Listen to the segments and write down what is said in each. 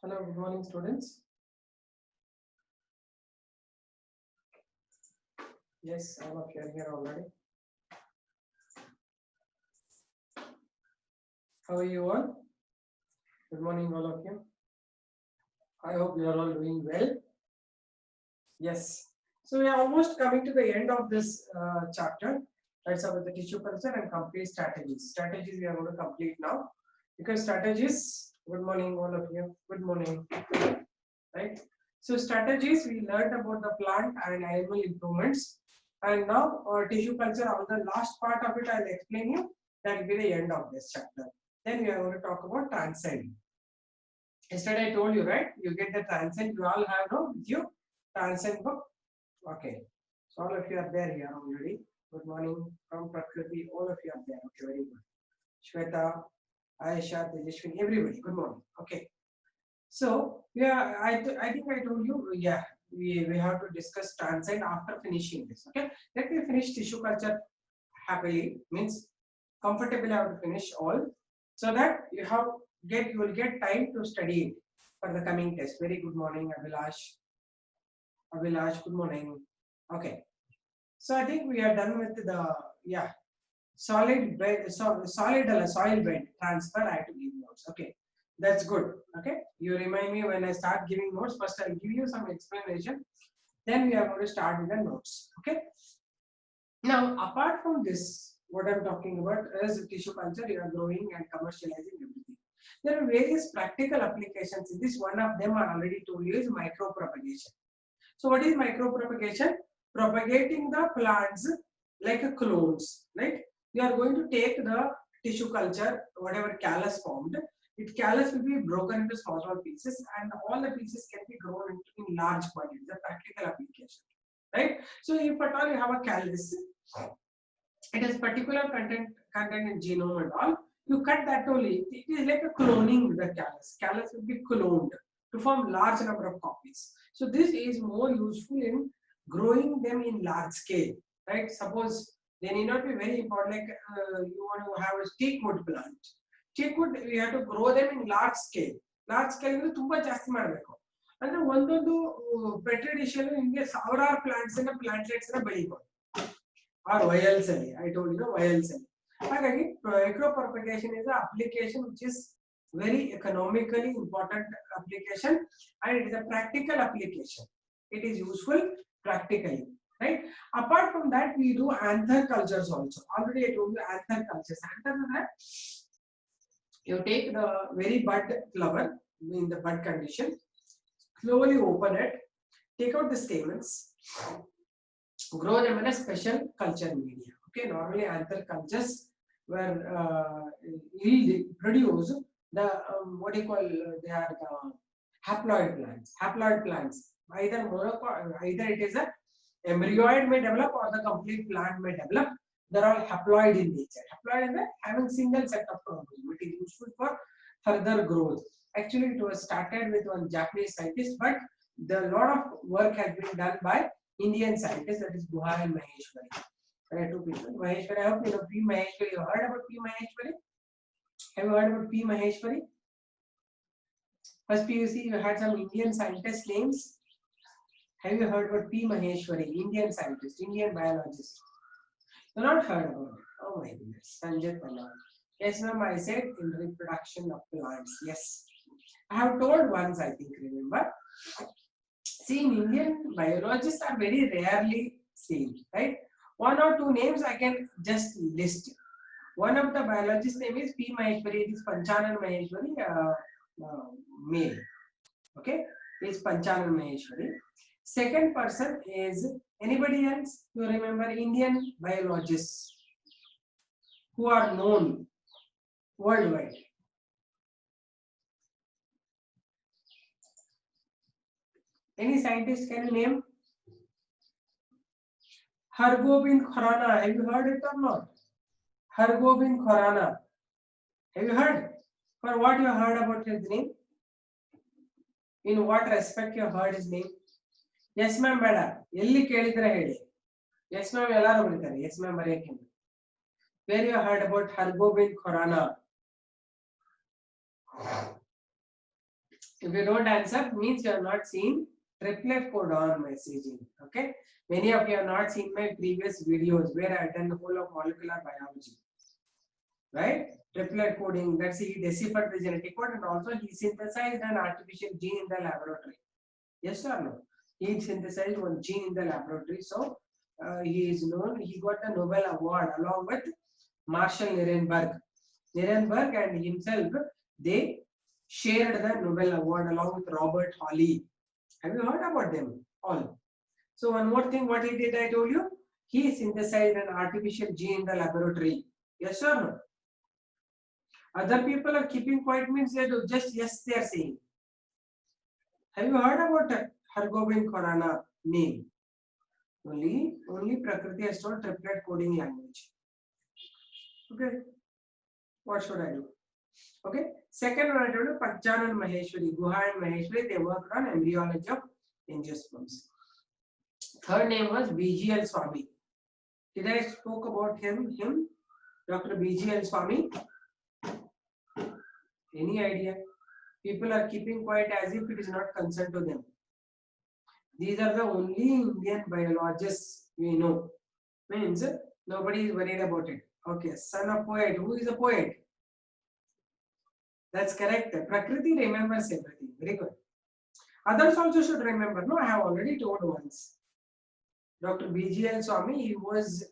Hello, good morning, students. Yes, all of you are here already. How are you all? Good morning, all of you. I hope you are all doing well. Yes. So we are almost coming to the end of this chapter. That's about the tissue culture and complete strategies. Strategies we are going to complete now because strategies. Good morning, all of you. Good morning. Right. So strategies we learned about the plant and animal improvements, and now tissue culture. On the last part of it, I'll explain you. That will be the end of this chapter. Then we are going to talk about transcend. Yesterday I told you, right? You get the transcend. You all have no with you transcend book. Okay. So all of you are there here already. Good morning from Prakriti. All of you are there. Okay, very good. Shweta, Aisha, Tejashwini, everybody. Good morning. Okay. So yeah, I think I told you. Yeah, we have to discuss transcend after finishing this. Okay. Let me finish tissue culture happily. Means comfortably. I have to finish all so that you will get time to study it for the coming test. Very good morning, Abhilash. Abhilash, good morning. Okay. So I think we are done with the soil bed transfer. I have to give notes. Okay, that's good. Okay, you remind me when I start giving notes. First, I'll give you some explanation. Then we are going to start with the notes. Okay. Now, apart from this, what I'm talking about is tissue culture. You are growing and commercializing everything. There are various practical applications. In this, one of them I already told you is micropropagation. So, what is micropropagation? Propagating the plants like a clones, right? You are going to take the tissue culture, whatever callus formed, callus will be broken into small pieces, and all the pieces can be grown into in large quantities. A practical application, right? So, if at all you have a callus, it has particular content in genome and all. You cut that only. It is like a cloning with the callus. Callus will be cloned to form large number of copies. So this is more useful in growing them in large scale, right? Suppose they need not be very important. Like you want to have a teak wood plant. Teak wood, we have to grow them in large scale. Large scale is ತುಂಬಾ ಜಾಸ್ತಿ ಮಾಡಬೇಕು. ಅಂದ್ರೆ ಒಂದೊಂದು Petri dish ಅಲ್ಲಿ ನಿಮಗೆ ಸಾವಿರಾರು plants ಅನ್ನ ಪ್ಲಾಂಟ್ಲೆಟ್ಸ್ ಅನ್ನ ಬೆಳಿಬಹುದು. Or vials ಅಲ್ಲಿ. I told you vials ಅಲ್ಲಿ. ಹಾಗಾಗಿ micropropagation is an application which is very economically important application, and it is a practical application. It is useful practically, right? Apart from that, we do anther cultures also. Already I told you anther cultures. Anther is that you take the very bud flower in the bud condition, slowly open it, take out the stamens, grow them in a special culture media. Okay, normally anther cultures were produce the what do you call they are the haploid plants. Haploid plants, either it is a embryoid may develop or the complete plant may develop. They're all haploid in nature. Haploid is having single set of chromosomes. It is useful for further growth. Actually, it was started with one Japanese scientist, but the lot of work has been done by Indian scientists, that is Guha and Maheshwari. There are two people. Maheshwari, I hope you know P. Maheshwari. You heard about P. Maheshwari? Have you heard about P. Maheshwari? First PUC, you had some Indian scientist names. Have you heard about P. Maheshwari? Indian scientist, Indian biologist. You not heard about it? Oh my goodness. Sanjay Talal. Yes, ma'am, I said in reproduction of plants. Yes. I have told once, I think, remember. See, in Indian, biologists are very rarely seen, right? One or two names I can just list. One of the biologists' name is P. Maheshwari. It is Panchanan Maheshwari, male. Okay, it is Panchanan Maheshwari. Second person is anybody else? You remember Indian biologists who are known worldwide. Any scientist can you name? Hargobind Khorana. Have you heard it or not? Hargobind Khorana. Have you heard? For what you heard about his name? In what respect you heard his name? Yes, ma'am, madam. Elli kelidra heli. Yes, ma'am, ellaru bariತಾರೆ. Yes, ma'am, bariyake. Where you heard about Hargobind Khorana? If you don't answer, means you have not seen triplet codon messaging. Okay, many of you have not seen my previous videos where I have done the whole of molecular biology, right? Triplet coding, that's he deciphered the genetic code and also he synthesized an artificial gene in the laboratory. Yes or no? He synthesized one gene in the laboratory, so he is known. He got the Nobel Award along with Marshall Nirenberg. Nirenberg and himself, they shared the Nobel Award along with Robert Hawley. Have you heard about them all? So one more thing, what he did, I told you, he synthesized an artificial gene in the laboratory. Yes or no? Other people are keeping quiet means they do just yes they are saying. Have you heard about Hargobind Khorana name? Only Prakriti has told triplet coding language. Okay, what should I do? Okay, second one I told you Pachan and Maheshwari, Guha and Maheshwari, they worked on embryology of angiosperms. Third name was BGL Swami. Did I spoke about him? Dr. BGL Swami. Any idea? People are keeping quiet as if it is not concerned to them. These are the only Indian biologists we know. Means nobody is worried about it. Okay, son of poet. Who is a poet? That's correct. Prakriti remembers everything. Very good. Others also should remember. No, I have already told once. Dr. BGL Swami, he was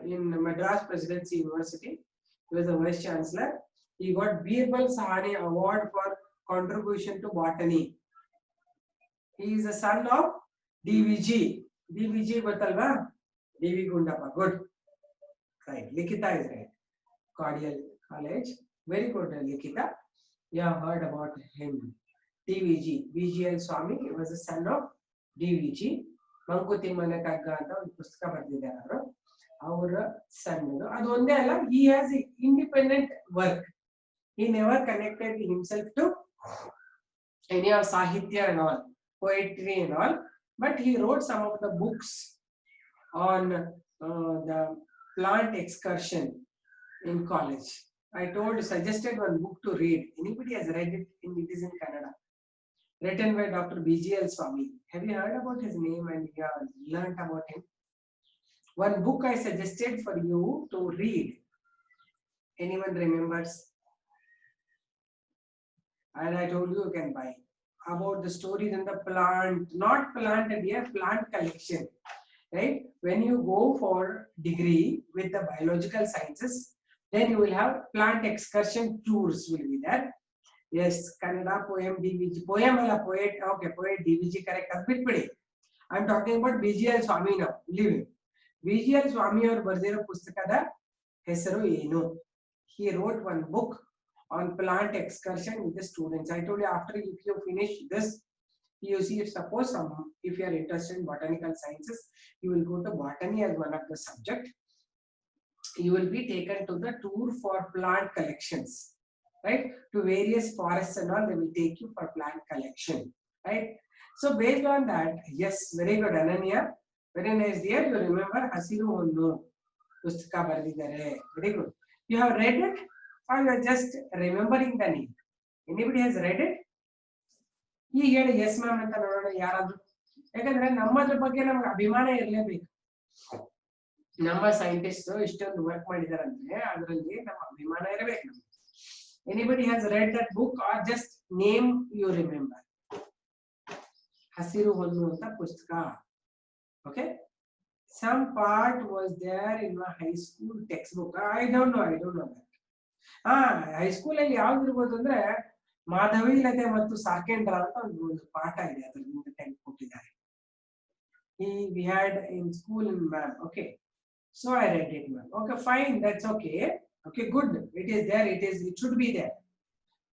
in Madras Presidency University. He was the Vice Chancellor. He got Birbal Sahani Award for contribution to botany. He is the son of DVG. DVG Batalva? DV Gundappa. Good. Right. Likita is right. Cordial College. Very good, Likita. You have heard about him. DVG. BGL Swami. He was the son of DVG. Mankutimana Kagga anta ಒಂದು ಪುಸ್ತಕ ಬರೆದಿದ್ದಾರೆ ಅವರ son. ಅದು ಒಂದೇ ಅಲ್ಲ, he has independent work. He never connected himself to any of Sahitya and all, poetry and all, but he wrote some of the books on the plant excursion in college. I suggested one book to read. Anybody has read it? It is in Kannada. Written by Dr. BGL Swami. Have you heard about his name and you have learnt about him? One book I suggested for you to read. Anyone remembers? And I told you can buy. About the stories in the plant, not plant idea, plant collection. Right? When you go for degree with the biological sciences, then you will have plant excursion tours will be there. Yes, Kannada poem DVG. Poem ala poet. Okay, poet DVG correct. Adbitpidi. I am talking about BGL Swami now. Living. BGL Swami or Bardera Pustakada Hesaru Eno. He wrote one book on plant excursion with the students. I told you after if you finish this PUC, suppose if you are interested in botanical sciences, you will go to botany as one of the subject. You will be taken to the tour for plant collections, right? To various forests and all, they will take you for plant collection, right? So based on that, yes, very good, Ananya, very nice dear. You remember Hasiru Honnu Pustaka Baridare. Very good. You have read it or you are just remembering the name? Anybody has read it? ಈಗ ಹೇಳಿ yes ma'am ಅಂತ ನೋಡೋಣ ಯಾರಾದ್ರೂ. ಯಾಕಂದ್ರೆ ನಮ್ಮದ್ರ ಬಗ್ಗೆ ನಮ್ಗೆ ಅಭಿಮಾನ ಇರಲೇಬೇಕು. ನಮ್ಮ ಸೈಂಟಿಸ್ಟ್ ಇಷ್ಟೊಂದು ವರ್ಕ್ ಮಾಡಿದಾರೆ ಅಂದ್ರೆ ಅದರಲ್ಲಿ ನಮ್ಮ ಅಭಿಮಾನ ಇರಬೇಕು. Anybody has read that book or just name you remember? Hasiru Honnu anta pustaka. Okay, some part was there in my high school textbook. I don't know that. High school ಅಲ್ಲಿ ಯಾವ್ದು ಇರಬಹುದು ಅಂದ್ರೆ ಮಾಧವೀಲತೆ ಮತ್ತು ಸಾರ್ಕೆಂಡ್ರ ಅಂತ ಒಂದು ಪಾಠ ಇದೆ, ಅದರಿಂದ ಟೆಂತ್ ಕೊಟ್ಟಿದ್ದಾರೆ. We had in school in ma'am. Okay, so I read it, ma'am. Okay, fine, that's okay. Okay, good. It is there. It should be there.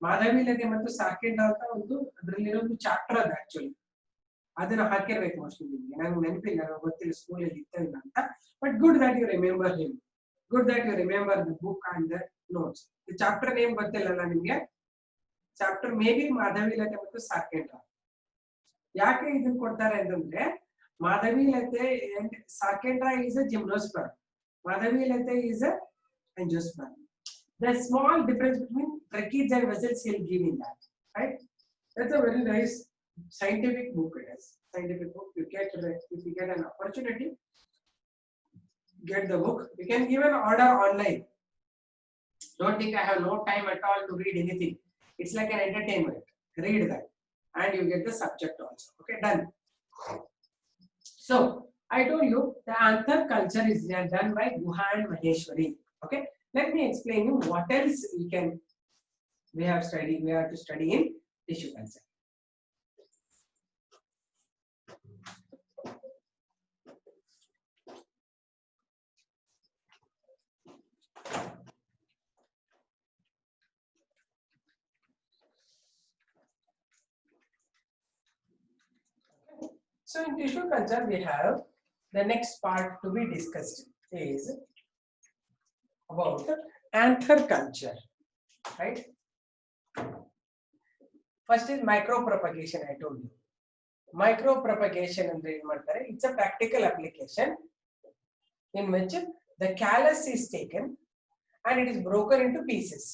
ಮಾಧವೀಲತೆ ಮತ್ತು ಸಾರ್ಕೆಂಡ್ರ ಅಂತ ಒಂದು ಅದರಲ್ಲಿರೋ ಒಂದು ಚಾಪ್ಟರ್ ಅದು ಆಕ್ಚುಲಿ. ಅದನ್ನ ಹಾಕಿರ್ಬೇಕು ಮೋಸ್ಟ್ಲಿ ನಿಮಗೆ. ನಂಗೆ ನೆನಪಿಲ್ಲ, ನನಗೆ ಗೊತ್ತಿಲ್ಲ ಸ್ಕೂಲ್ ಅಲ್ಲಿ ಇತ್ತ ಅಂತ. But good that you remember him. Good that you remember the book and the notes. Chapter name ಗೊತ್ತಿಲ್ಲಲ್ಲ ನಿಮ್ಗೆ? ಚಾಪ್ಟರ್ ಮೇ ಬಿ ಮಾಧವೀಲತೆ ಮತ್ತು ಸಾರ್ಕೆಂಡ್ರ. ಯಾಕೆ ಇದನ್ನ ಕೊಡ್ತಾರೆ ಅಂತಂದ್ರೆ ಮಾಧವೀಲತೆ and ಸಾರ್ಕೆಂಡ್ರ is a gymnosperm. ಮಾಧವೀಲತೆ is a angiosperm. The small difference between tracheids and vessels he'll give in that, right? That's a very nice scientific book. It is scientific book. You get if you get an opportunity, get the book. You can even order online. Don't think I have no time at all to read anything. It's like an entertainment. Read that, and you get the subject also. Okay, done. So I told you the Anthar culture is done by Guha and Maheshwari. Okay, let me explain you what else we have to study in tissue culture. So in tissue culture, we have the next part to be discussed is about anther culture, right? First is micropropagation. I told you. Micropropagation and it's a practical application in which the callus is taken and it is broken into pieces,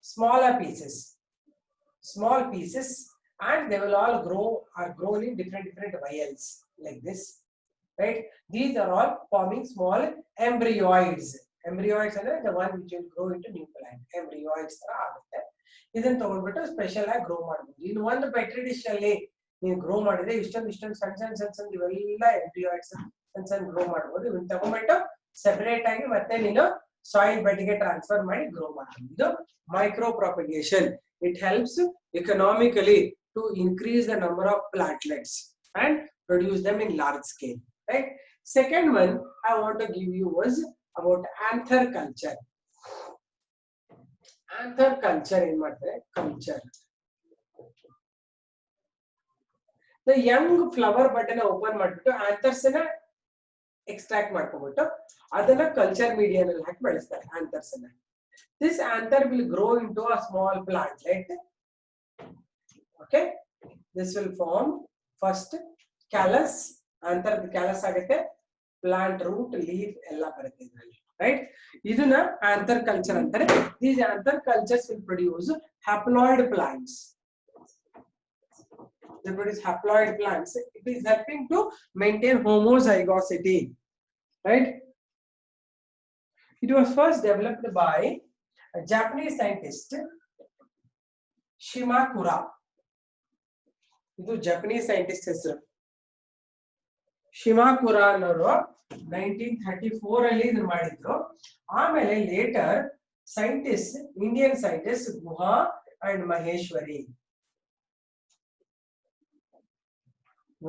small pieces, and they will all grown in different vials like this, right? These are all forming small embryos. Embryos are the one which will grow into new plant. Embryos are ಇದನ್ನು ತಗೊಂಡ್ಬಿಟ್ಟು special ಆಗಿ grow ಮಾಡಬಹುದು. ಇನ್ನು ಒಂದು Petri dish ಅಲ್ಲಿ ನೀವು grow ಮಾಡಿದ್ರೆ ಇಷ್ಟೊಂದು ಸಣ್ಣ ಇವೆಲ್ಲ ಎಂಬ್ರಿಯಾಯ್ಡ್ಸ್ ಸಣ್ಣ ಗ್ರೋ ಮಾಡಬಹುದು. ಇವನ್ನ ತಗೊಂಡ್ಬಿಟ್ಟು ಸೆಪರೇಟ್ ಆಗಿ ಮತ್ತೆ ನೀನು ಸಾಯಿಲ್ ಬೆಡ್ ಗೆ ಟ್ರಾನ್ಸ್ಫರ್ ಮಾಡಿ ಗ್ರೋ ಮಾಡಬಹುದು. ಇದು micro propagation. It helps economically to increase the number of plantlets and produce them in large scale, right? Second one I want to give you was about anther culture. Anther culture in culture. The young flower button open ಮಾಡಿಬಿಟ್ಟು anthers ನ extract ಮಾಡ್ಕೊಂಡ್ಬಿಟ್ಟು ಅದನ್ನ culture media ನಲ್ಲಿ ಹಾಕಿ ಬೆಳೆಸ್ತಾರೆ anthers ನ. This anther will grow into a small plantlet. Okay, this will form first callus. Anther callus ಆಗುತ್ತೆ, plant root, leaf ಎಲ್ಲ ಬರುತ್ತೆ ಇದರಲ್ಲಿ, right? ಇದನ್ನ anther culture ಅಂತಾರೆ. These anther cultures will produce haploid plants. They produce haploid plants. It is helping to maintain homozygosity, right? It was first developed by a Japanese scientist, Shimakura. ಇದು Japanese scientist ಹೆಸರು. Shimakura ಅನ್ನೋರು 1934 ಅಲ್ಲಿ ಇದನ್ನ ಮಾಡಿದ್ರು. ಆಮೇಲೆ later scientist, Indian scientist Guha and Maheshwari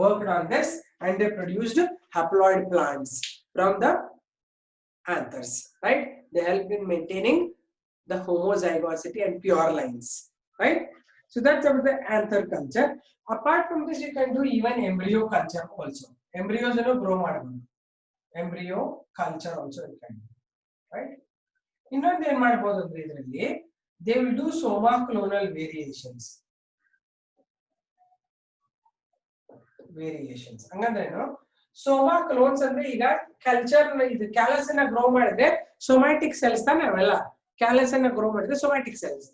worked on this and they produced haploid plants from the anthers, right? They help in maintaining the homozygosity and pure lines, right? So that's about the anther culture. Apart from this, you can do even embryo culture also. Embryos grow ಮಾಡಬಹುದು. Embryo culture also you can do, right? ಇನ್ನೊಂದು ಏನು ಮಾಡಬಹುದು ಅಂದ್ರೆ ಇದರಲ್ಲಿ they will do somaclonal variations. ಹಂಗಂದ್ರೇನು? Soma clones ಅಂದ್ರೆ ಈಗ culture ಇದು ಕ್ಯಾಲಸ್ ಅನ್ನ ಗ್ರೋ ಮಾಡಿದ್ರೆ ಸೊಮ್ಯಾಟಿಕ್ ಸೆಲ್ಸ್ ತಾನೆ ಅವೆಲ್ಲ. ಕ್ಯಾಲಸ್ ಅನ್ನ ಗ್ರೋ ಮಾಡಿದ್ರೆ ಸೊಮ್ಯಾಟಿಕ್ ಸೆಲ್ಸ್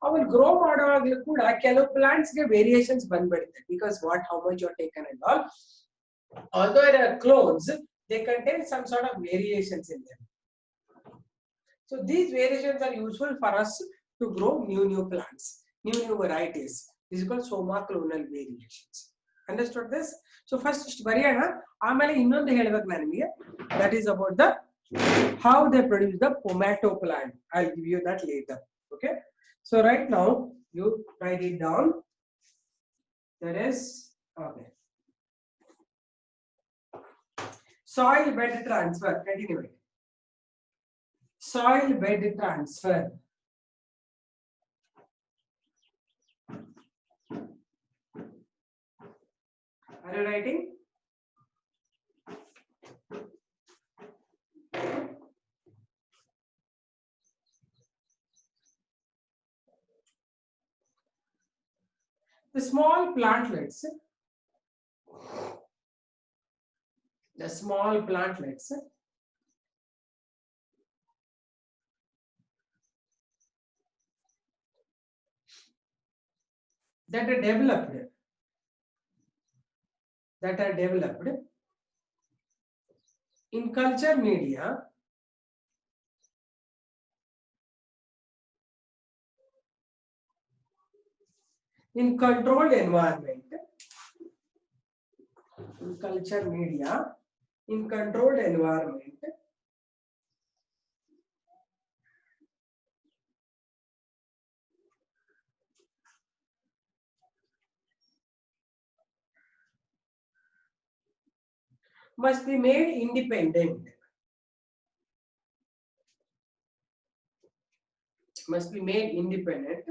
ಅವನ್ ಗ್ರೋ ಮಾಡುವಾಗಲೂ ಕೂಡ ಕೆಲವು ಪ್ಲಾಂಟ್ಸ್ ಗೆ ವೇರಿಯೇಷನ್ಸ್ ಬಂದ್ಬಿಡುತ್ತೆ. Because how much you taken and all, although they are clones, they contain some sort of variations in them. So these variations are useful for us to grow new plants, new varieties. This is called somaclonal variations. Understood this? So first ಬರೆಯೋಣ, ಆಮೇಲೆ ಇನ್ನೊಂದು ಹೇಳಬೇಕು ನಾನು ನಿಮಗೆ. That is about the how they produce the pomato plant. I'll give you that later. Okay? So right now you write it down. That is okay. Soil bed transfer. Continue it. Soil bed transfer. Are you writing? The small plantlets. The small plantlets that are developed in culture media in controlled environment, in culture media in controlled environment must be made independent, must be made independent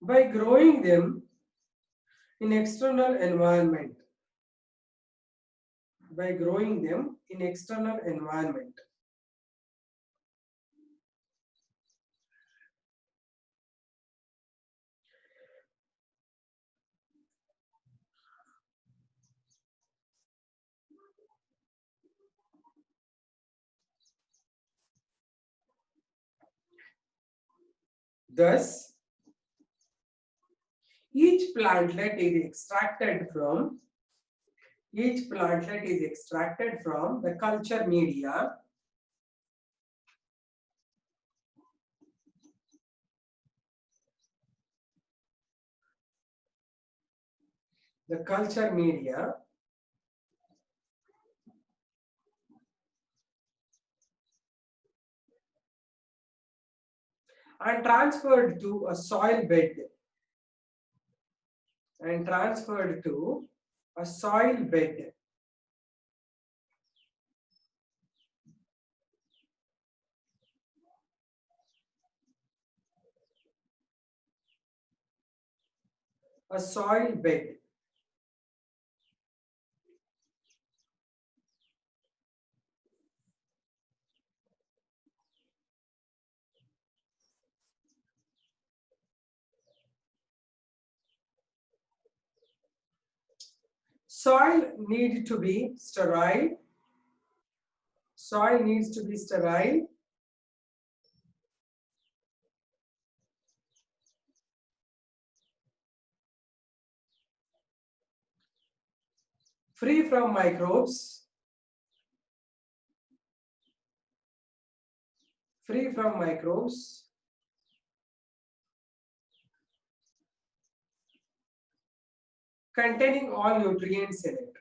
by growing them in external environment, by growing them in external environment. Thus, each plantlet is extracted from the culture media and transferred to a soil bed and transferred to a soil bed. A soil bed. Soil needs to be sterile. Soil needs to be sterile. Free from microbes. Free from microbes. Containing all nutrients in it.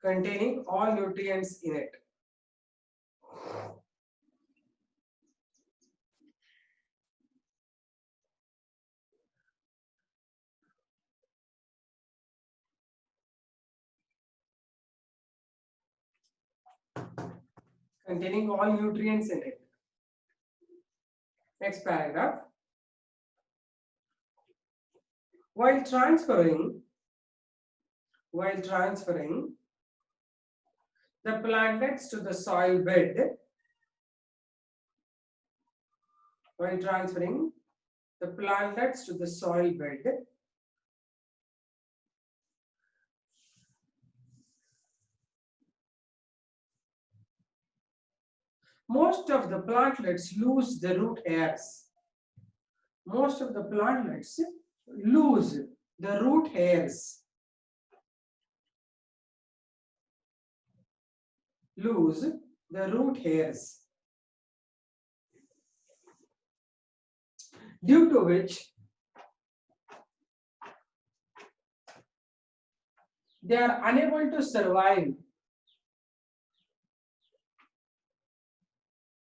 Containing all nutrients in it. Containing all nutrients in it. Next paragraph. While transferring the plantlets to the soil bed, while transferring the plantlets to the soil bed, most of the plantlets lose the root hairs. Most of the plantlets lose the root hairs. Lose the root hairs. Due to which they are unable to survive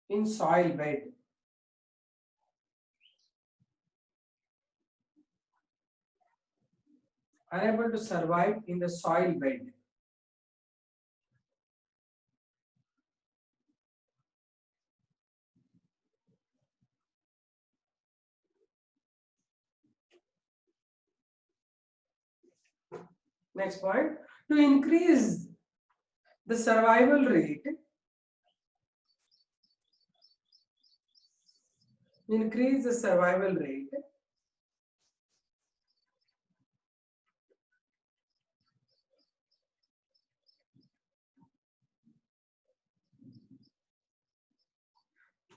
in soil bed. Unable to survive in the soil bed. Next point, to increase the survival rate,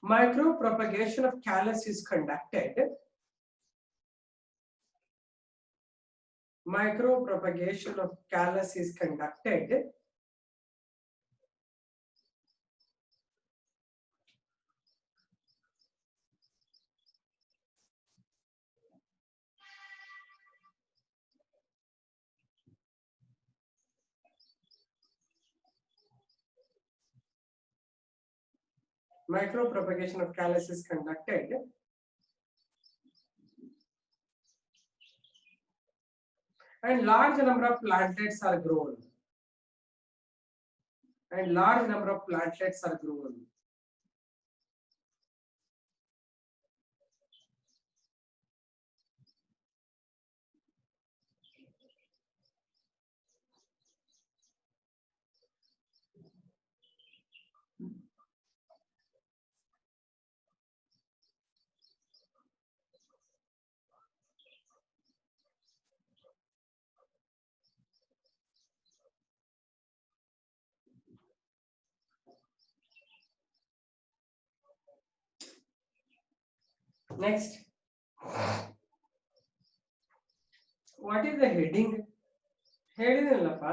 Micropropagation of callus is conducted. Micropropagation of callus is conducted micropropagation of callus is conducted and large number of plantlets are grown. And large number of plantlets are grown. Next, what is the heading? ಹೇಳಿದನಲ್ಲಪ್ಪ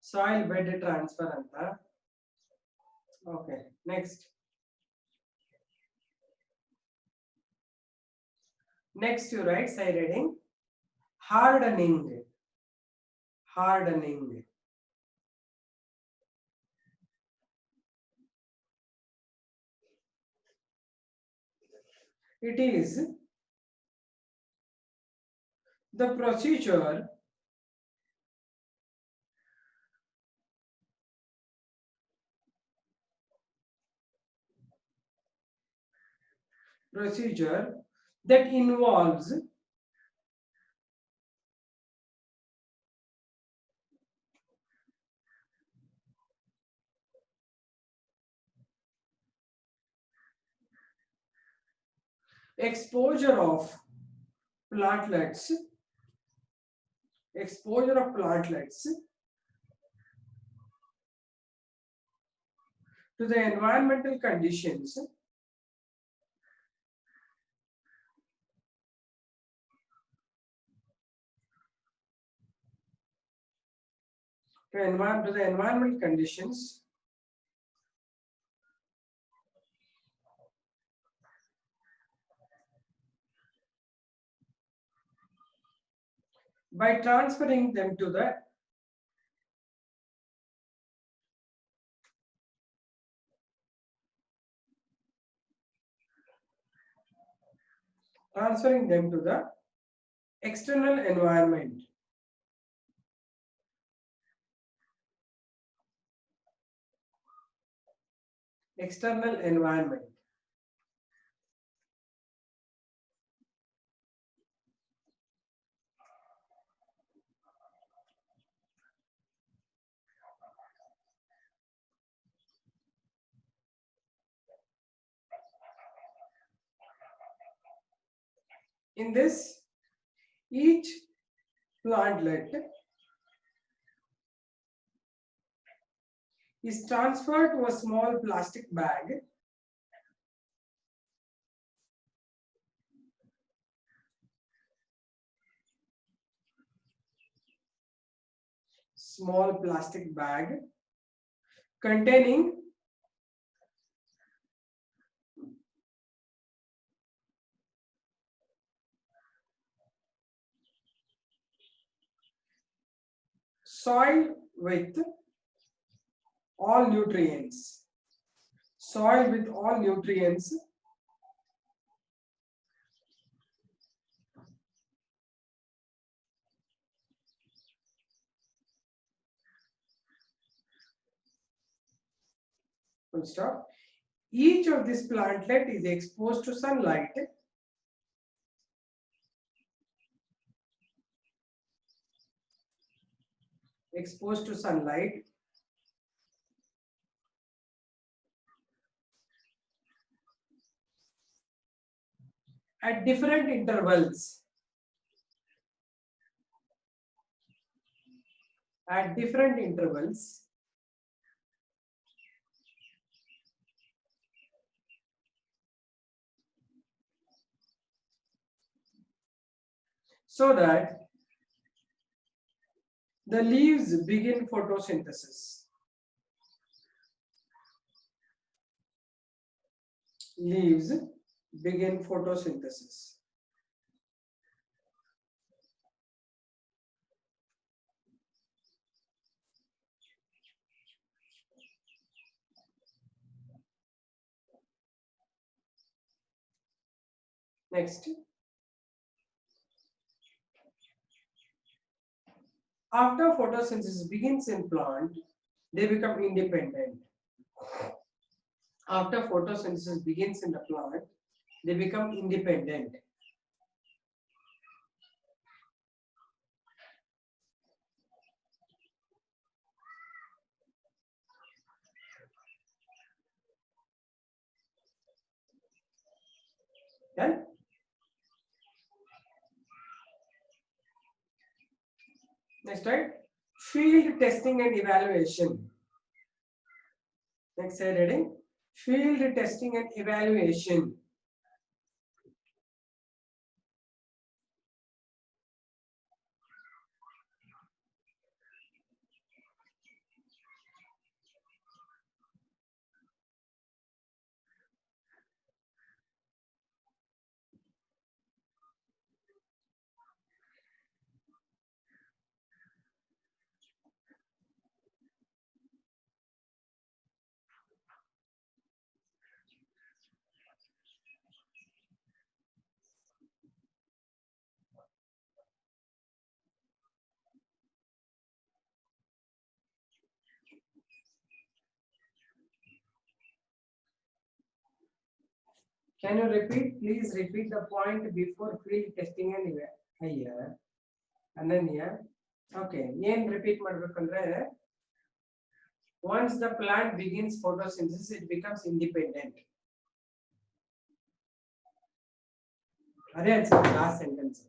soil bed transfer ಅಂತ. Okay, next. Next you write side heading hardening. Hardening. It is the procedure that involves exposure of plantlets to the environmental conditions to the environmental conditions by transferring them to the external environment. External environment. In this, each plantlet is transferred to a small plastic bag containing soil with all nutrients. Soil with all nutrients full stop. Each of this plantlet is exposed to sunlight. Exposed to sunlight at different intervals. At different intervals so that the leaves begin photosynthesis. Leaves begin photosynthesis. Next, after photosynthesis begins in plant, they become independent. After photosynthesis begins in the plant, they become independent. Done? Next, right? Field testing and evaluation. Next slide, reading. Field testing and evaluation. Can you repeat? Please repeat the point before field testing and here. And then here. Okay. Yen repeat madbekandre. Once the plant begins photosynthesis, it becomes independent. That's the last sentence.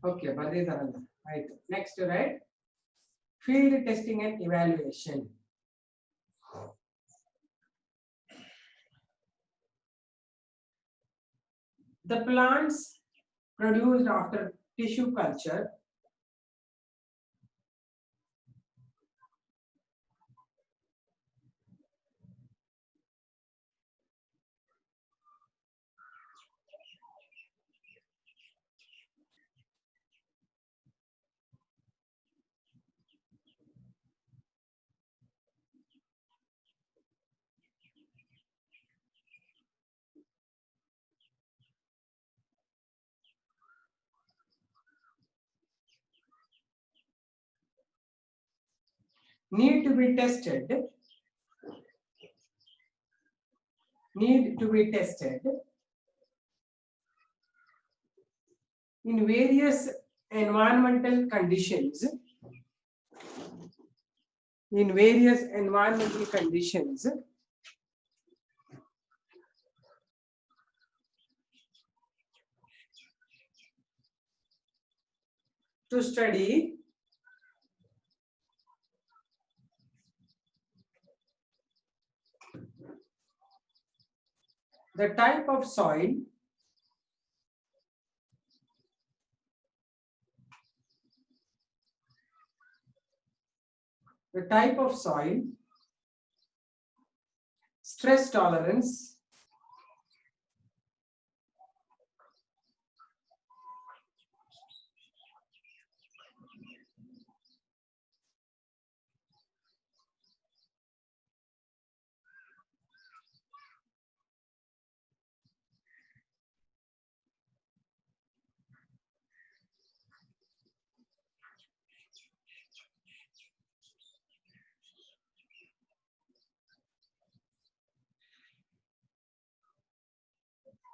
Okay, right. Next, right? Field testing and evaluation. The plants produced after tissue culture need to be tested in various environmental conditions to study the type of soil stress tolerance,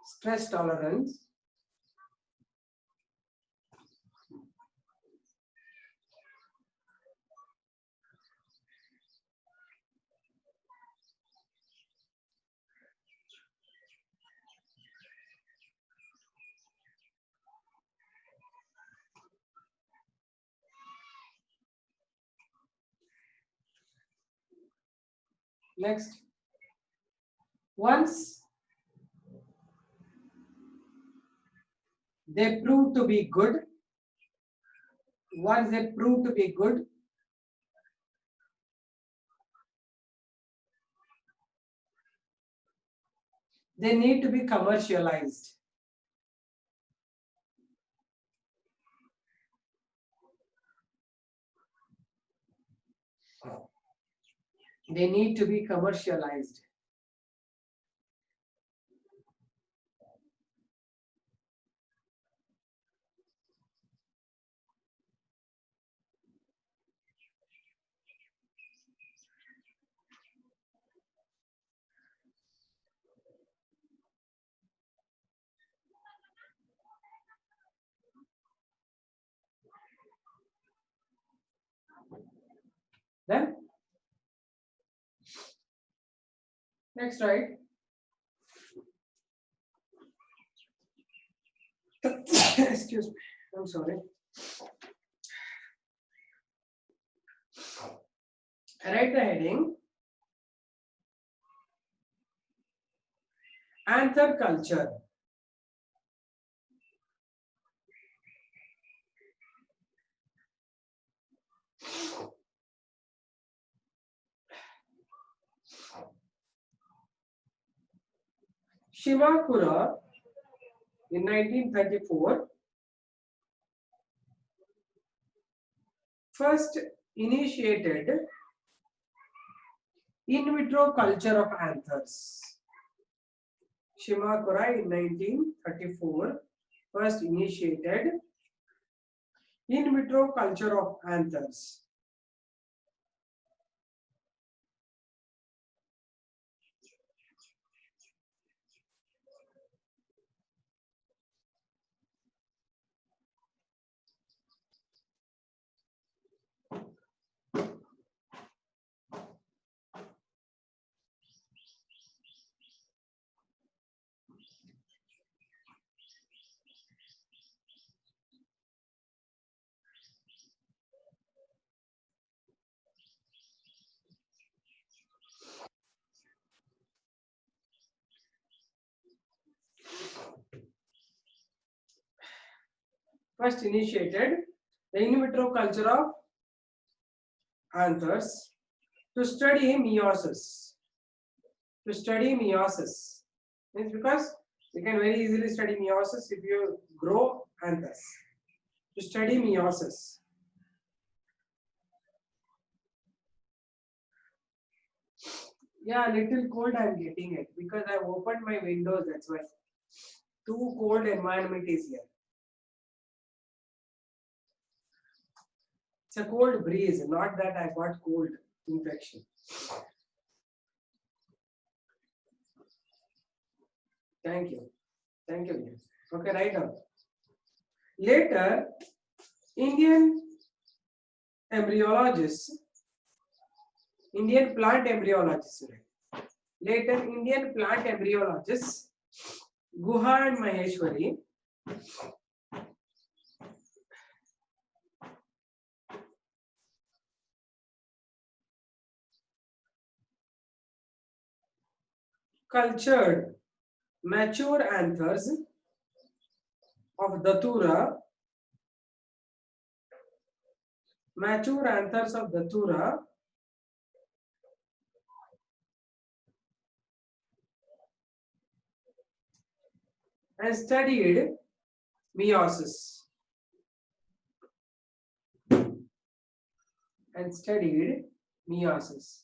stress tolerance, next, once they prove to be good, once they prove to be good, they need to be commercialized. They need to be commercialized. Then, next, right? Excuse me, I'm sorry. Write the heading Anther culture. Shimakura in 1934 first initiated in vitro culture of anthers. Shimakura in 1934 first initiated in vitro culture of anthers. First initiated the in vitro culture of anthers to study meiosis. To study meiosis means because you can very easily study meiosis if you grow anthers. To study meiosis. Yeah, little cold I'm getting it because I've opened my windows, that's why. Too cold environment is here. It's a cold breeze, not that I got cold infection. Thank you. Thank you. Okay, write down. Later, Indian embryologists, Indian plant embryologists, later Indian plant embryologists, Guha and Maheshwari, cultured mature anthers of Datura, mature anthers of Datura and studied meiosis. And studied meiosis.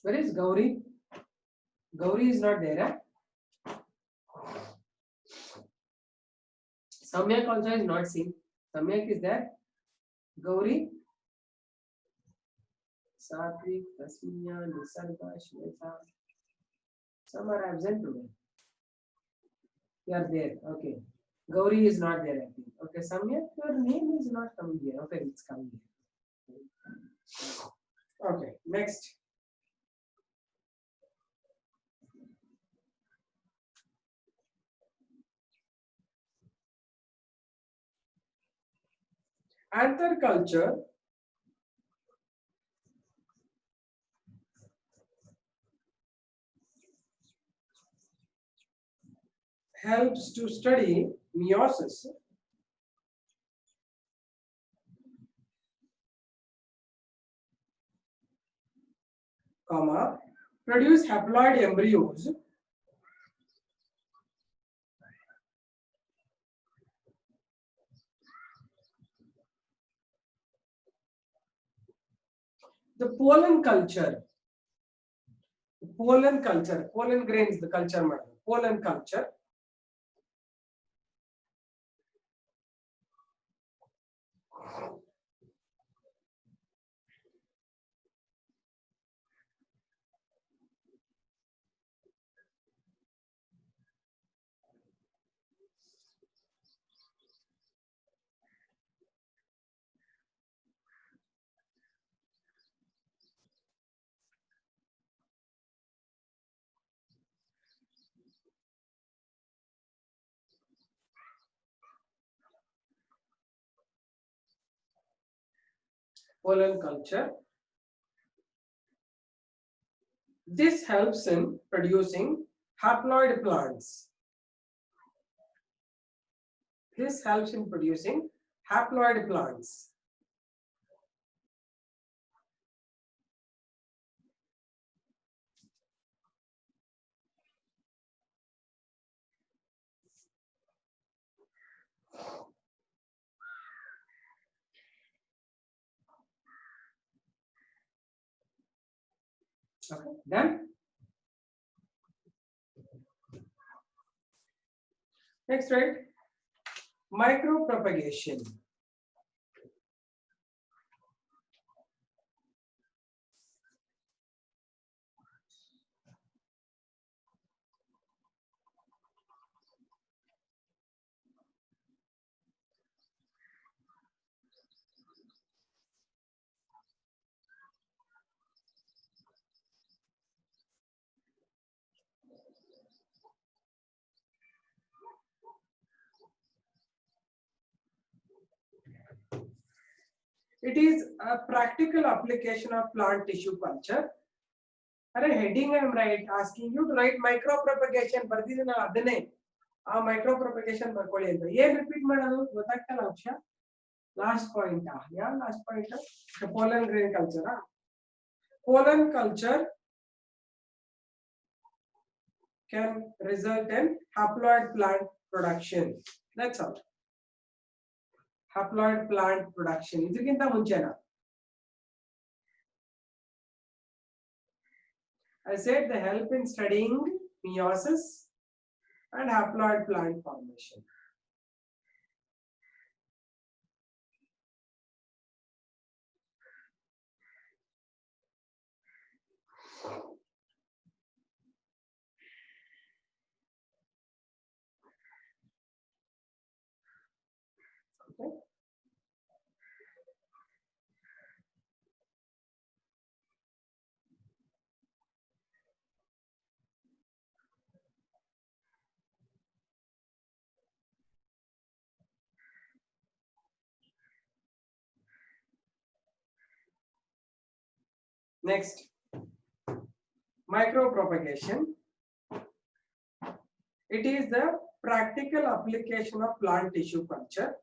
Where is Gauri? Gauri is not there. Eh? Samyak also is not seen. Samyak is there. Gauri, Satvik, Tasmiya, Nisarga, Shweta. Some are absent today. You are there. Okay. Gauri is not there, I think. Okay, Samyak, your name is not coming here. Okay, it's coming here. Okay, next. Antar culture helps to study meiosis, comma, produce haploid embryos the pollen culture, pollen grains, the culture matter, pollen culture This helps in producing haploid plants. This helps in producing haploid plants. Okay, done. Next, right? Micropropagation. It is a practical application of plant tissue culture. Are heading I am asking you to write micropropagation. ಬರ್ದಿದ್ದೀನಲ್ಲ ಅದನ್ನೇ ಆ micropropagation ಬರ್ಕೊಳ್ಳಿ ಅಂತ. ಏನು repeat ಮಾಡೋದು ಗೊತ್ತಾಗ್ತಲ್ಲ ಅಂಶ? Last point. Yeah, last point. The pollen grain culture. Pollen culture can result in haploid plant production. That's all. Haploid plant production. ಇದಕ್ಕಿಂತ ಮುಂಚೆನಾ? I said they help in studying meiosis and haploid plant formation. Okay. Next, micropropagation. It is the practical application of plant tissue culture.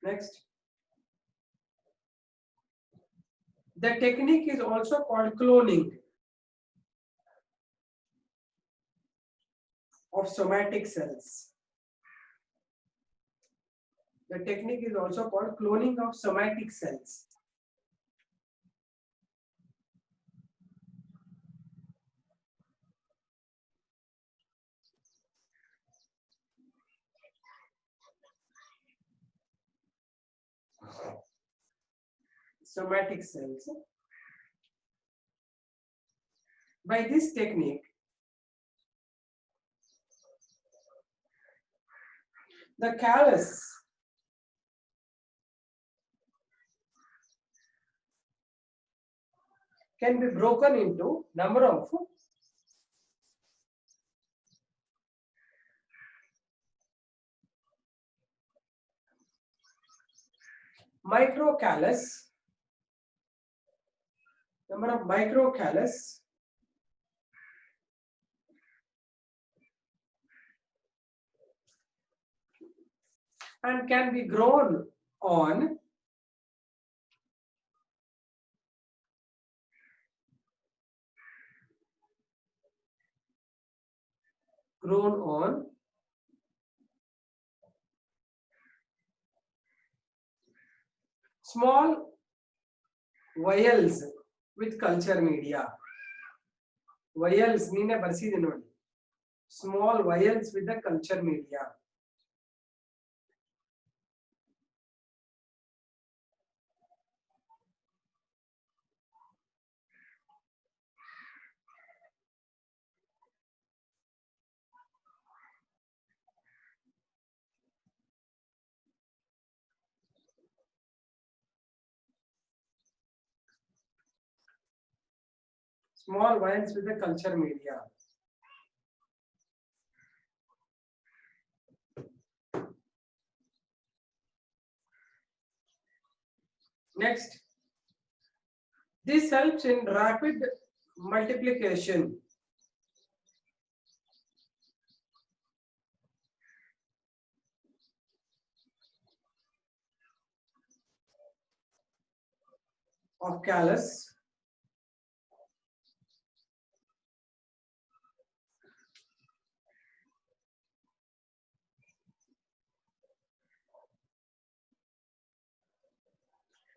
Next, the technique is also called cloning of somatic cells. The technique is also called cloning of somatic cells. somatic cells. By this technique, the callus can be broken into number of microcallus, and can be grown on small vials with culture media. Vials mean small vials with the culture media. Small vials with the culture media. Next, this helps in rapid multiplication of callus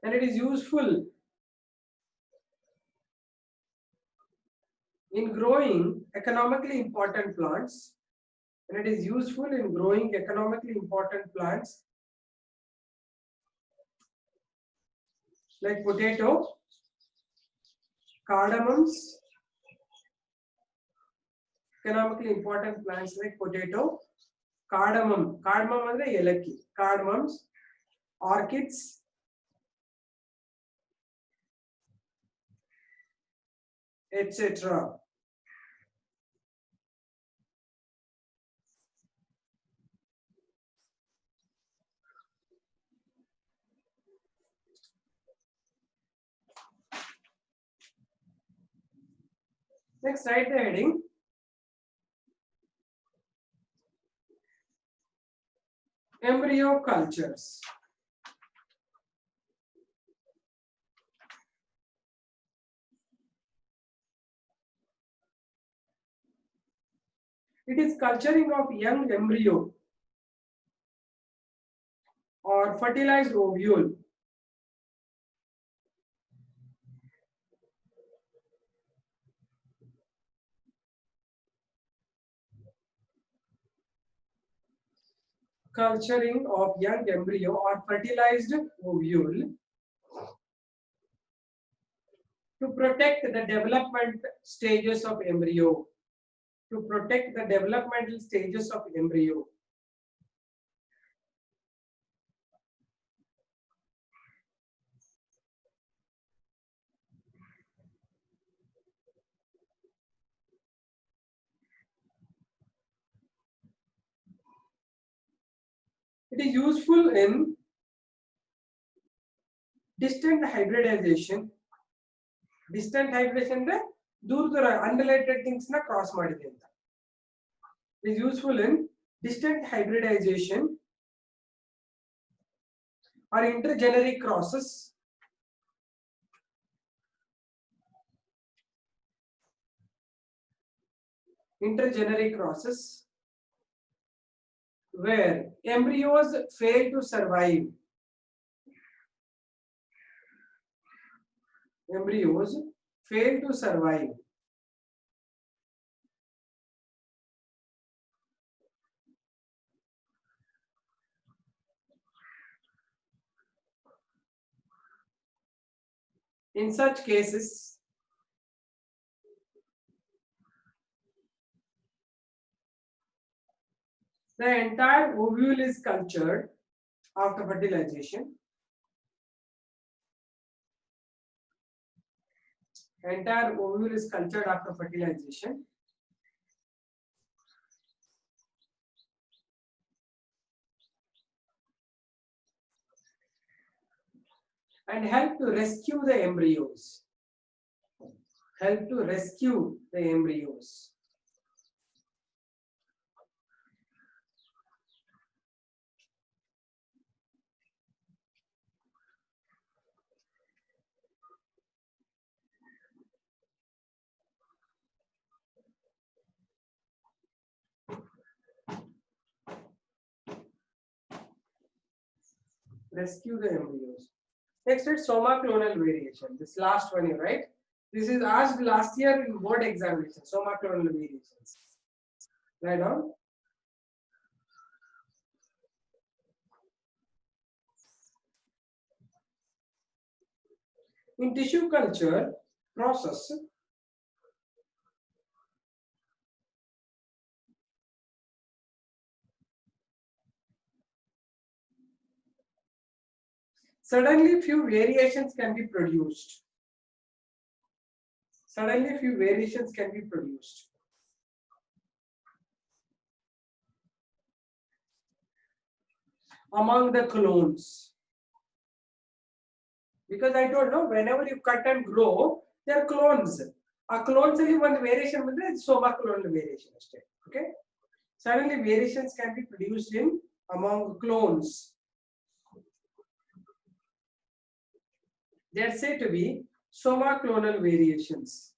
and it is useful in growing economically important plants, like potato, cardamoms, economically important plants like potato, cardamom andre elakki, cardamoms, orchids, etc. Next, write the heading. Embryo cultures. It is culturing of young embryo or fertilized ovule to protect the development stages of embryo. To protect the developmental stages of embryo. It is useful in distant hybridization. Distant hybridization ಅಂದ್ರೆ ದೂರ unrelated things na cross ಮಾಡಿದೆ ಅಂತ. It is useful in distant hybridization or intergeneric crosses. Intergeneric crosses where embryos fail to survive. Embryos fail to survive. In such cases, the entire ovule is cultured after fertilization. Entire ovule is cultured after fertilization. And help to rescue the embryos. Help to rescue the embryos. Rescue the embryos. Next is soma clonal variation. This last one you write. This is asked last year in board examination. Soma clonal variations. Write down. In tissue culture process, suddenly few variations can be produced. Suddenly few variations can be produced. Among the clones. Because I don't know, whenever you cut and grow, they are clones. A clones only one variation is soma clonal variation. Okay. Suddenly variations can be produced in among clones. They are said to be soma clonal variations.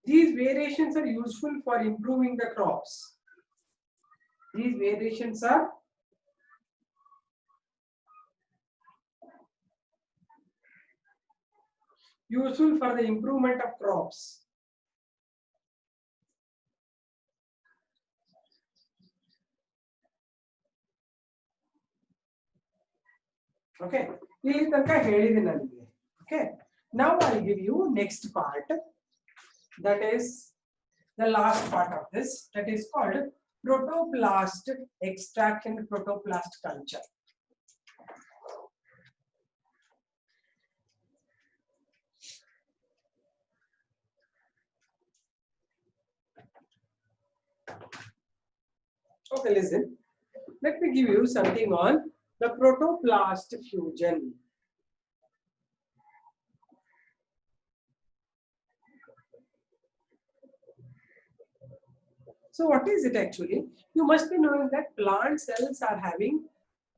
These variations are useful for improving the crops. These variations are useful for the improvement of crops. Okay. Okay. Now I'll give you next part. That is the last part of this. That is called protoplast extraction, protoplast culture. Okay, listen. Let me give you something on the protoplast fusion. So what is it actually? You must be knowing that plant cells are having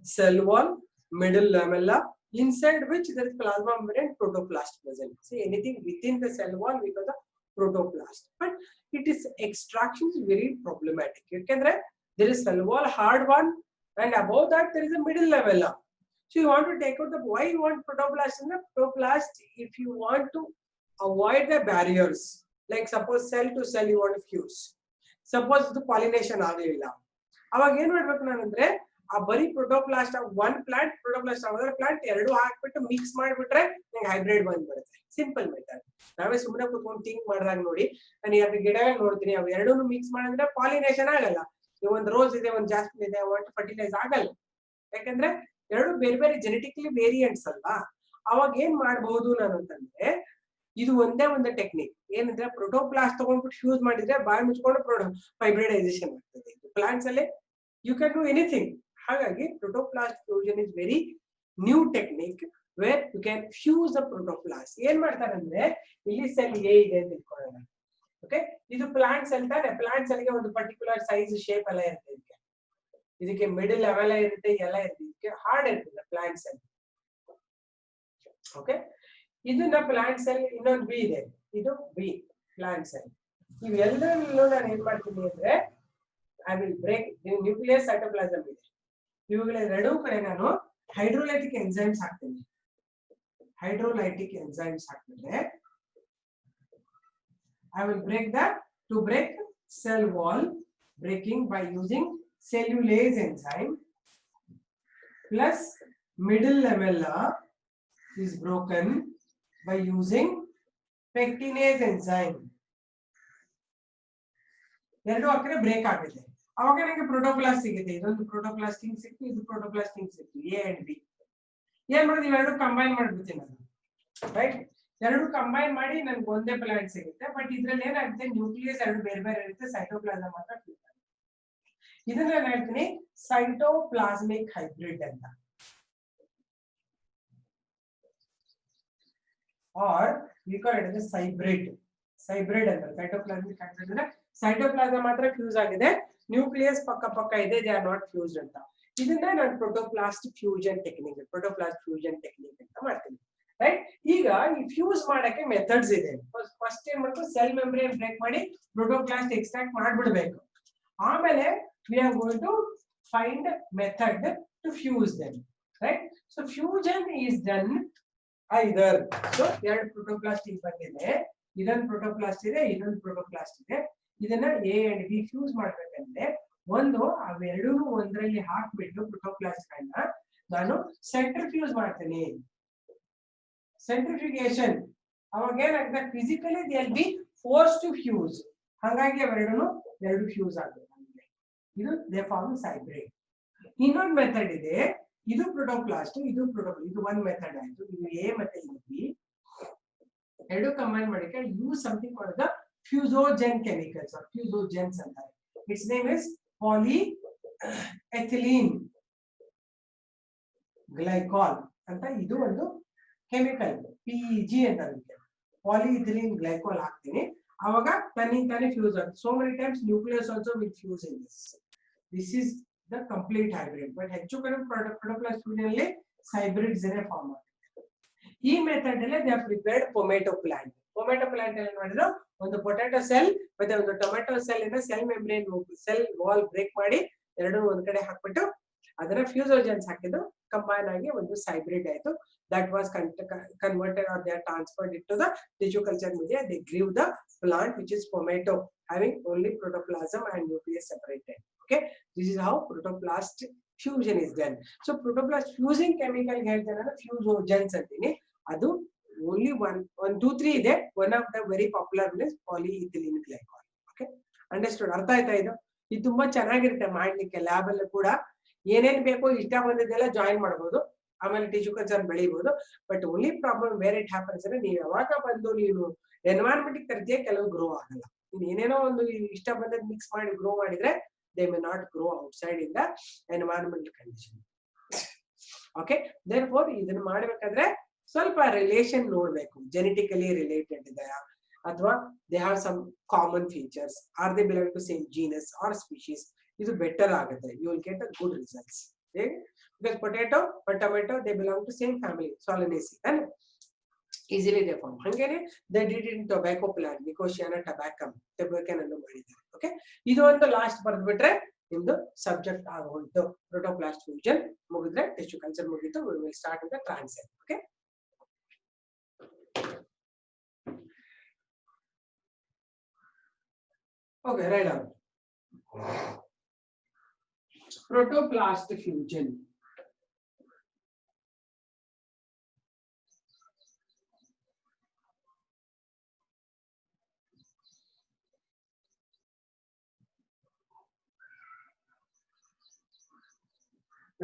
cell wall, middle lamella, inside which there is plasma membrane, protoplast present. See, anything within the cell wall because of protoplast. But it is extraction is very problematic. There is cell wall, hard one, and above that there is a middle lamella. So you want to take out the why you want protoplast in the protoplast if you want to avoid the barriers. Like suppose cell to cell you want to fuse. Suppose the pollination ಆಗಲಿಲ್ಲ ಅವಾಗ ಏನು ಮಾಡಬೇಕು ನಾನು ಅಂದ್ರೆ ಆ ಬರಿ protoplast one plant protoplast other plant ಎರಡು ಹಾಕ್ಬಿಟ್ಟು ಮಿಕ್ಸ್ ಮಾಡಿಬಿಟ್ರೆ ನನಗೆ ಹೈಬ್ರಿಡ್ ಬಂದ್ಬಿಡುತ್ತೆ ಸಿಂಪಲ್ ಮೆಥಡ್ ನಾವೇ ಸುಮ್ಮನೆ ಕೂತ್ಕೊಂಡು ಥಿಂಕ್ ಮಾಡಿದಾಗ ನೋಡಿ ನಾನು ಎರಡು ಗಿಡ ನೋಡ್ತೀನಿ ಅವು ಎರಡನ್ನೂ ಮಿಕ್ಸ್ ಮಾಡಿದ್ರೆ ಪಾಲಿನೇಷನ್ ಆಗಲ್ಲ ಒಂದು ರೋಸ್ ಇದೆ ಒಂದು ಜಾಸ್ಮಿನ್ ಇದೆ ಒಟ್ಟು ಫರ್ಟಿಲೈಸ್ ಆಗಲ್ಲ ಯಾಕಂದ್ರೆ ಎರಡು ಬೇರೆ ಬೇರೆ ಜೆನೆಟಿಕಲಿ ವೇರಿಯಂಟ್ಸ್ ಅಲ್ವಾ ಅವಾಗ ಏನ್ ಮಾಡಬಹುದು ನಾನು ಅಂತಂದ್ರೆ ಇದು ಒಂದೇ ಒಂದು ಟೆಕ್ನಿಕ್ ಏನಂದ್ರೆ ಪ್ರೋಟೋಪ್ಲಾಸ್ಟ್ ತಗೊಂಡ್ಬಿಟ್ಟು ಯೂಸ್ ಮಾಡಿದ್ರೆ ಬಾಯಿ ಮುಚ್ಕೊಂಡು ಫೈಬ್ರಿಡೈಸೇಷನ್ ಆಗ್ತದೆ ಪ್ಲಾಂಟ್ಸ್ ಅಲ್ಲಿ ಯು ಕ್ಯಾನ್ ಡೂ ಎನಿಥಿಂಗ್ ಹಾಗಾಗಿ protoplast fusion is very new technique where you can fuse the protoplast ಏನ್ ಮಾಡ್ತಾರೆ ಅಂದ್ರೆ ಇಲ್ಲಿ ಸೆಲ್ ಎ ಇದೆ ಅಂತ ಇಟ್ಕೊಳ್ಳೋಣ ಓಕೆ ಇದು ಪ್ಲಾಂಟ್ ಸೆಲ್ ತಾನೆ ಪ್ಲಾಂಟ್ ಸೆಲ್ಗೆ ಒಂದು ಪರ್ಟಿಕ್ಯುಲರ್ ಸೈಜ್ ಶೇಪ್ ಎಲ್ಲ ಇರುತ್ತೆ ಇದಕ್ಕೆ ಮಿಡಲ್ ಅವೆಲ್ಲ ಇರುತ್ತೆ ಎಲ್ಲ ಇರುತ್ತೆ ಇದಕ್ಕೆ ಹಾರ್ಡ್ ಇರ್ತದೆ ಪ್ಲಾಂಟ್ ಸೆಲ್ ಓಕೆ ಇದನ್ನ ಪ್ಲಾಂಟ್ ಸೆಲ್ ಇನ್ನೊಂದು ಬಿ ಇದೆ ಇದು ಬಿ ಪ್ಲಾಂಟ್ ಸೆಲ್ ಇವೆಲ್ಲರಲ್ಲೂ ನಾನು ಏನ್ ಮಾಡ್ತೀನಿ ಅಂದ್ರೆ I will break nucleus cytoplasm ಇದೆ ಇವುಗಳ ಎರಡೂ ಕಡೆ ನಾನು hydrolytic enzymes ಹಾಕ್ತೀನಿ. Hydrolytic enzymes ಹಾಕಿದ್ರೆ I will break cell wall breaking by using cellulase enzyme plus middle lamella is broken by using pectinase enzyme. ಎರಡು ಹಾಕಿದ್ರೆ ಬ್ರೇಕ್ ಆಗುತ್ತೆ. ಅವಾಗ ನನಗೆ ಪ್ರೋಟೋಪ್ಲಾಸ್ಟ್ ಸಿಗುತ್ತೆ. ಇದೊಂದು ಪ್ರೋಟೋಪ್ಲಾಸ್ಟ್ ಹಿಂಗ್ ಸಿಕ್ತು, ಇದು ಪ್ರೋಟೋಪ್ಲಾಸ್ಟ್ ಹಿಂಗ್ ಸಿಕ್ತು, ಎ ಅಂಡ್ ಬಿ. ಏನ್ ಮಾಡೋದು, ಇವೆರಡು ಕಂಬೈನ್ ಮಾಡ್ಬಿಡ್ತೀನಿ ನಾನು, ರೈಟ್? ಎರಡು ಕಂಬೈನ್ ಮಾಡಿ ನನ್ಗೆ ಒಂದೇ ಪ್ಲಾಂಟ್ ಸಿಗುತ್ತೆ. ಬಟ್ ಇದ್ರಲ್ಲಿ ಏನಾಗುತ್ತೆ, ನ್ಯೂಕ್ಲಿಯಸ್ ಎರಡು ಬೇರೆ ಬೇರೆ ಇರುತ್ತೆ, ಸೈಟೋಪ್ಲಾಸಮ್ ಮಾತ್ರ ಫ್ಯೂಸ್ ಆಗುತ್ತೆ. ಇದನ್ನ ನಾನು ಹೇಳ್ತೀನಿ ಸೈಟೋಪ್ಲಾಸ್ಮಿಕ್ ಹೈಬ್ರಿಡ್ ಅಂತ, or we call it as hybrid. Hybrid ಅಂತ ಸೈಟೋಪ್ಲಾಸ್ಮಿಕ್ ಹೈಬ್ರಿಡ್ ಅಂದ್ರೆ ಸೈಟೋಪ್ಲಾಸಮ್ ಮಾತ್ರ ಫ್ಯೂಸ್ ಆಗಿದೆ, ನ್ಯೂಕ್ಲಿಯಸ್ ಪಕ್ಕ ಪಕ್ಕ ಇದೆ, ದೇ ಆರ್ ನಾಟ್ ಫ್ಯೂಸ್ಡ್ ಅಂತ. ಇದನ್ನ ನಾನು ಪ್ರೋಟೋಪ್ಲಾಸ್ಟ್ ಫ್ಯೂಷನ್ ಟೆಕ್ನಿಕ್ ಅಂತ ಮಾಡ್ತೀನಿ, ರೈಟ್? ಈಗ ಈ ಫ್ಯೂಸ್ ಮಾಡಕ್ಕೆ ಮೆಥಡ್ಸ್ ಇದೆ. ಫಸ್ಟ್ ಏನ್ ಮಾಡ್ಬೇಕು, ಸೆಲ್ ಮೆಂಬ್ರೇನ್ ಬ್ರೇಕ್ ಮಾಡಿ ಪ್ರೋಟೋಪ್ಲಾಸ್ಟ್ ಎಕ್ಸ್ಟ್ರಾಕ್ಟ್ ಮಾಡ್ಬಿಡ್ಬೇಕು. ಆಮೇಲೆ we are going to find method to fuse them, right? So fusion is done either, so ಎರಡು ಪ್ರೋಟೋಪ್ಲಾಸ್ಟ್ ಬಂದಿದೆ, ಇದೊಂದು ಪ್ರೋಟೋಪ್ಲಾಸ್ಟ್ ಇದೆ, ಇದೊಂದು ಪ್ರೋಟೋಪ್ಲಾಸ್ಟ್ ಇದೆ. ಇದನ್ನ ಎ ಅಂಡ್ ಬಿ ಫ್ಯೂಸ್ ಮಾಡ್ಬೇಕಂದ್ರೆ ಒಂದು ಅವೆರಡೂ ಒಂದರಲ್ಲಿ ಹಾಕ್ಬಿಟ್ಟು ಪ್ರೋಟೋಪ್ಲಾಸ್ಟ್ ಗಳನ್ನ ನಾನು ಸೆಂಟ್ರಿಫ್ಯೂಸ್ ಮಾಡ್ತೀನಿ. ಸೆಂಟ್ರಿಫಿಕೇಶನ್ ಅವಾಗ ಏನಾಗುತ್ತೆ, physically they will be force to fuse, ಹಾಗಾಗಿ ಅವೆರಡೂ ಎರಡು ಫ್ಯೂಸ್ ಆಗುತ್ತೆ. ಇದು ದೇ ಫಾರ್ಮ್ ಹೈಬ್ರಿಡ್. ಇನ್ನೊಂದು ಮೆಥಡ್ ಇದೆ, ಇದು ಪ್ರೋಟೋಪ್ಲಾಸ್ಟ್, ಇದು ಇದು ಒಂದು ಮೆಥಡ್ ಆಯ್ತು. ಇದು ಎ ಮತ್ತೆ ಇದು ಬಿ ಎರಡು ಕಂಬೈನ್ ಮಾಡಿಕ್ಕೆ use something called the fusogen chemicals or fusogens ಅಂತಾರೆ. Its name is polyethylene glycol ಅಂತ. ಇದು ಒಂದು ಕೆಮಿಕಲ್, PEG ಅಂತ ಅದಕ್ಕೆ. ಪಾಲಿಎಥಿಲೀನ್ ಗ್ಲೈಕಾಲ್ ಹಾಕ್ತೀನಿ, ಅವಾಗ ತಾನೇ ಫ್ಯೂಸ್ ಆಗುತ್ತೆ. So many times nucleus also will fuse in this. This is the complete hybrid. But ಹೆಚ್ಚು ಕಡಿಮೆ ಪ್ರೋಟೋಪ್ಲಾಸ್ಟ್ ಫ್ಯೂಷನ್ ಅಲ್ಲಿ ಹೈಬ್ರಿಡ್ಸ್ ಏನೇ ಫಾರ್ಮ್ ಆಗುತ್ತೆ. ಈ ಮೆಥಡ್ ಅಲ್ಲಿ they prepared tomato plant. Tomato plant ಅಲ್ಲಿ ಮಾಡಿದ್ರು, ಒಂದು ಪೊಟ್ಯಾಟೊ ಸೆಲ್ ಮತ್ತೆ ಒಂದು ಟೊಮೆಟೊ ಸೆಲ್ ಇಂದ cell membrane cell wall break ಮಾಡಿ ಎರಡು ಒಂದ್ ಕಡೆ ಹಾಕ್ಬಿಟ್ಟು ಅದರ ಫ್ಯೂಸೋಜನ್ಸ್ ಹಾಕಿದ್ದು ಕಂಬೈನ್ ಆಗಿ ಒಂದು ಹೈಬ್ರಿಡ್ ಆಯ್ತು. That was converted or they are transferred into the tissue culture media. They grew the plant which is tomato having only protoplasm and nucleus separated. Okay, this is how protoplast fusion is done. So protoplast fusing chemical ಹೇಳ್ತಾರೆ fusogens ಅಂತೀನಿ. ಅದು only one 2 3 ಇದೆ. One of the very popular is polyethylene glycol. Okay, understood? ಅರ್ಥ ಆಯ್ತಾ? ಇದು ತುಂಬಾ ಚೆನ್ನಾಗಿರುತ್ತೆ ಮಾಡ್ಲಿಕ್ಕೆ. ಲ್ಯಾಬ್ ಅಲ್ಲಿ ಕೂಡ ಏನೇನ್ ಬೇಕೋ ಇಷ್ಟ ಬಂದಿದ್ದೆಲ್ಲ ಜಾಯಿನ್ ಮಾಡಬಹುದು, ಆಮೇಲೆ ಟಿಶ್ಯೂ ಕಲ್ಚರ್ ಬೆಳಿಬಹುದು. But only problem where it happens ಅಂದ್ರೆ, ನೀವು ಯಾವಾಗ ಬಂದು ನೀನು ಎನ್ವೈರನ್ಮೆಂಟ್ ತರ್ತೀಯ, ಕೆಲವು ಗ್ರೋ ಆಗಲ್ಲ. ನೀನ್ ಏನೇನೋ ಒಂದು ಇಷ್ಟ ಬಂದದ್ ಮಿಕ್ಸ್ ಮಾಡಿ ಗ್ರೋ ಮಾಡಿದ್ರೆ they may not grow outside in the environment condition. Okay, therefore ಇದನ್ನ ಮಾಡ್ಬೇಕಾದ್ರೆ ಸ್ವಲ್ಪ ರಿಲೇಷನ್ ನೋಡ್ಬೇಕು. ಜೆನೆಟಿಕಲಿ ರಿಲೇಟೆಡ್ ಇದೆಯಾ, ಅಥವಾ they have some common features, or they belong to same genus or species. ಇದು ಬೆಟರ್ ಆಗುತ್ತೆ. You will get a good results. Because potato or tomato, they belong to same family, Solanaceae, and easily they form. Hangene they did it in tobacco plant, Nicotiana tabacum, tobacco annu madidare. Okay, idu ಒಂದು last ಬರ್ಬಿಟ್ರೆ ನಿಮ್ದು subject ಆಗೋಯ್ತು. Protoplast fusion ಮುಗಿದ್ರೆ tissue culture ಮುಗಿತು. We will start with the transect. Okay, okay, right on. Protoplast fusion.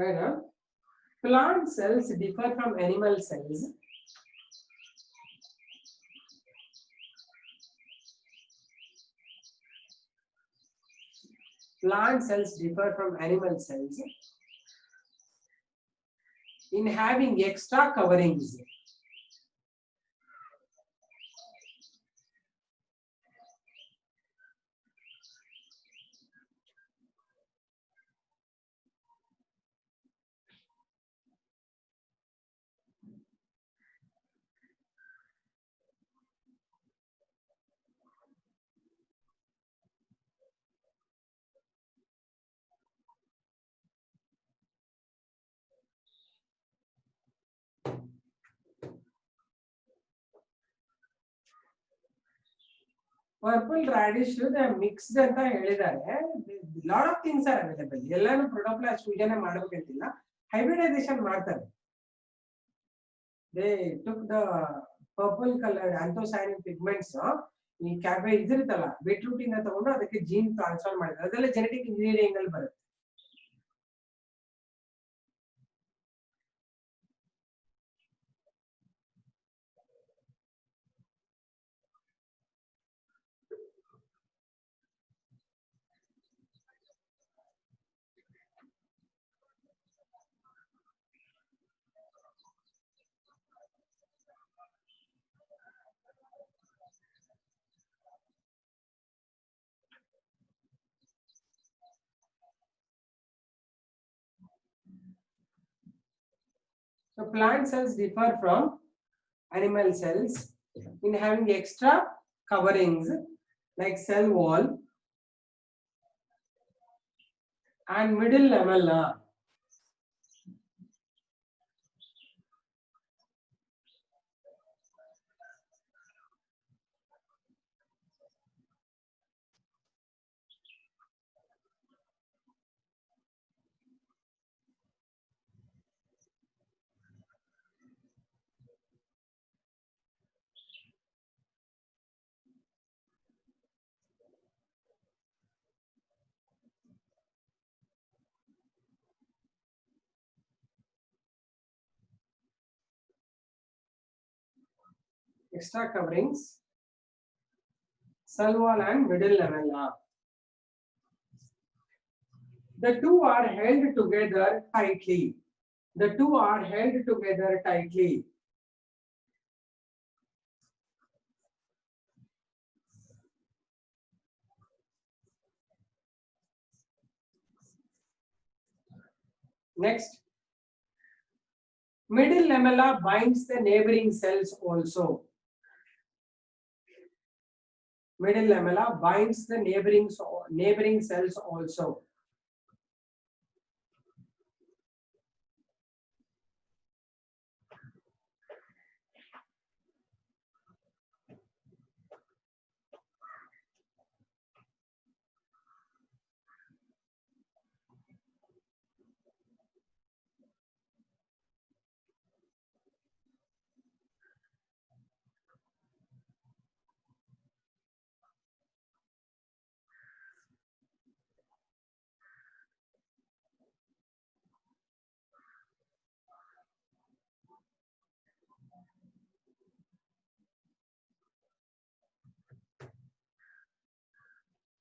Right on. Plant cells differ from animal cells animal cells in having extra coverings. Purple radish they are mixed ಅಂತ ಹೇಳಿದ್ದಾರೆ. Lot of things are available. ಎಲ್ಲಾನು protoplast fusion ಮಾಡಬೇಕಂತಿಲ್ಲ, hybridization ಮಾಡ್ತಾರೆ. They took the purple color anthocyanin pigments ಈ cabbage ಇದಿರುತ್ತಲ್ಲ beetroot ಇಂದ ತಗೊಂಡು ಅದಕ್ಕೆ gene transfer ಮಾಡಿದ್ದಾರೆ. ಅದೆಲ್ಲ ಜೆನೆಟಿಕ್ ಇಂಜಿನಿಯರಿಂಗ್ ಅಲ್ಲಿ ಬರುತ್ತೆ. So plant cells differ from animal cells in having extra coverings like cell wall and middle lamella. Extra coverings, cell wall and middle lamella. The two are held together tightly. The two are held together tightly. Next, middle lamella binds the neighboring cells also. Middle lamella binds the neighboring cells also.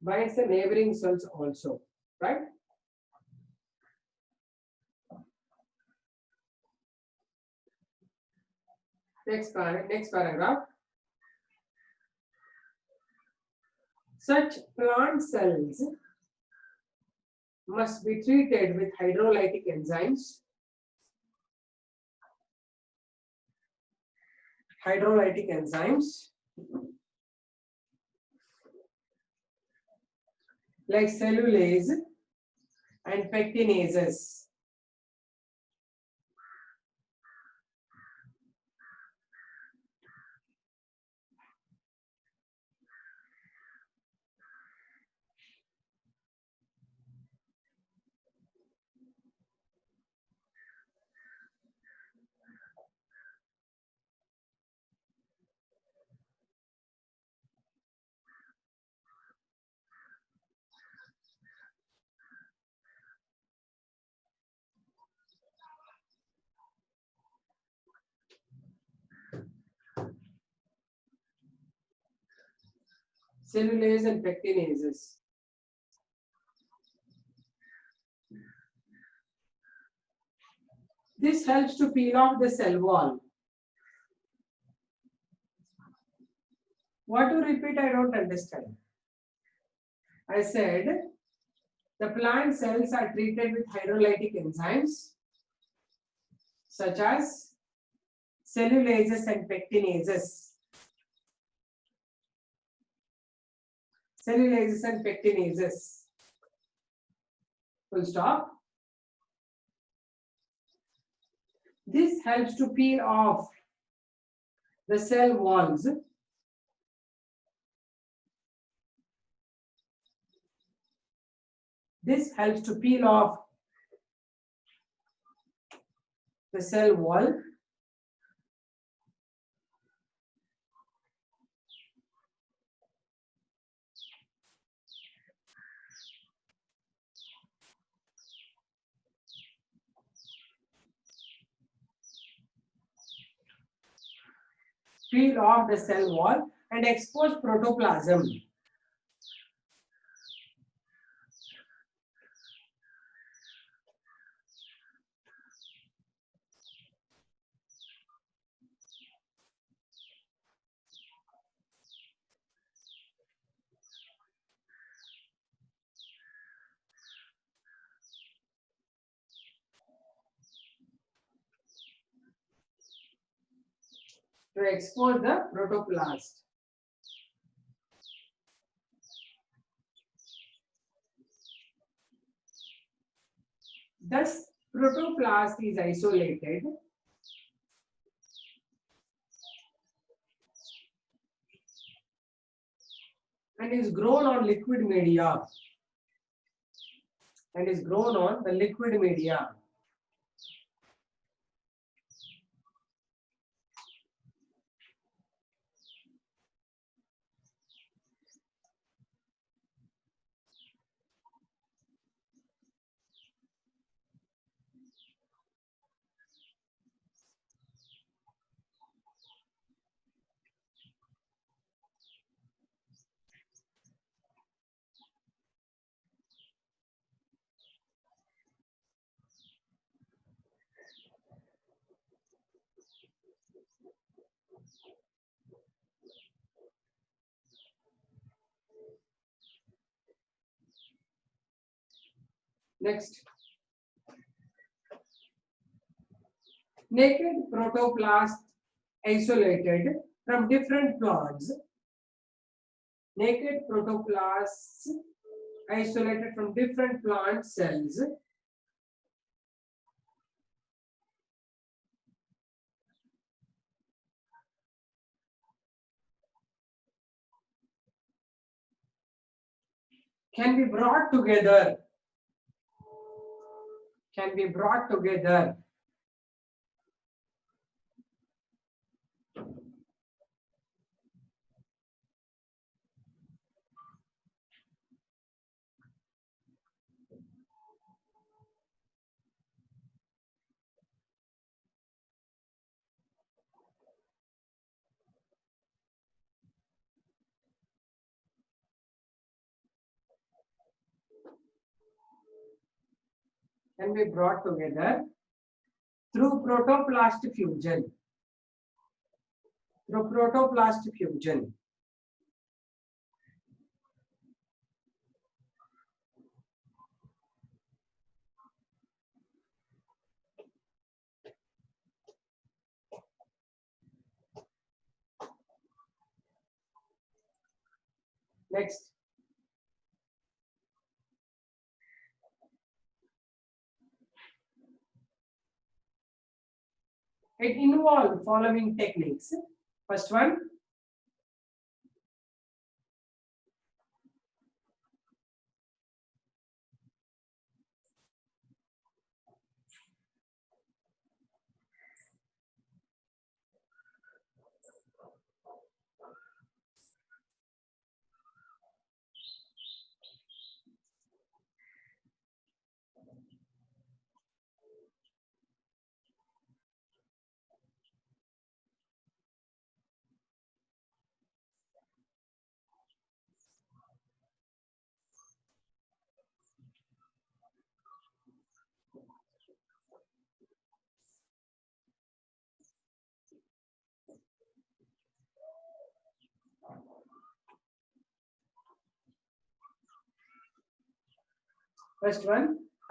Binds the neighboring cells also, right? Next paragraph. Such plant cells must be treated with hydrolytic enzymes. Hydrolytic enzymes like cellulase and pectinases. Cellulase and pectinases. This helps to peel off the cell wall. What to repeat? I don't understand. I said the plant cells are treated with hydrolytic enzymes such as cellulases and pectinases. Cellulases and pectinases. Full stop. This helps to peel off the cell walls This helps to peel off the cell wall and expose protoplasm. To expose the protoplast. Thus, protoplast is isolated and is grown on liquid media. Next, naked protoplast isolated from different plants. Naked protoplasts isolated from different plant cells can be brought together. Through protoplast fusion. Next, it involves following techniques. First one,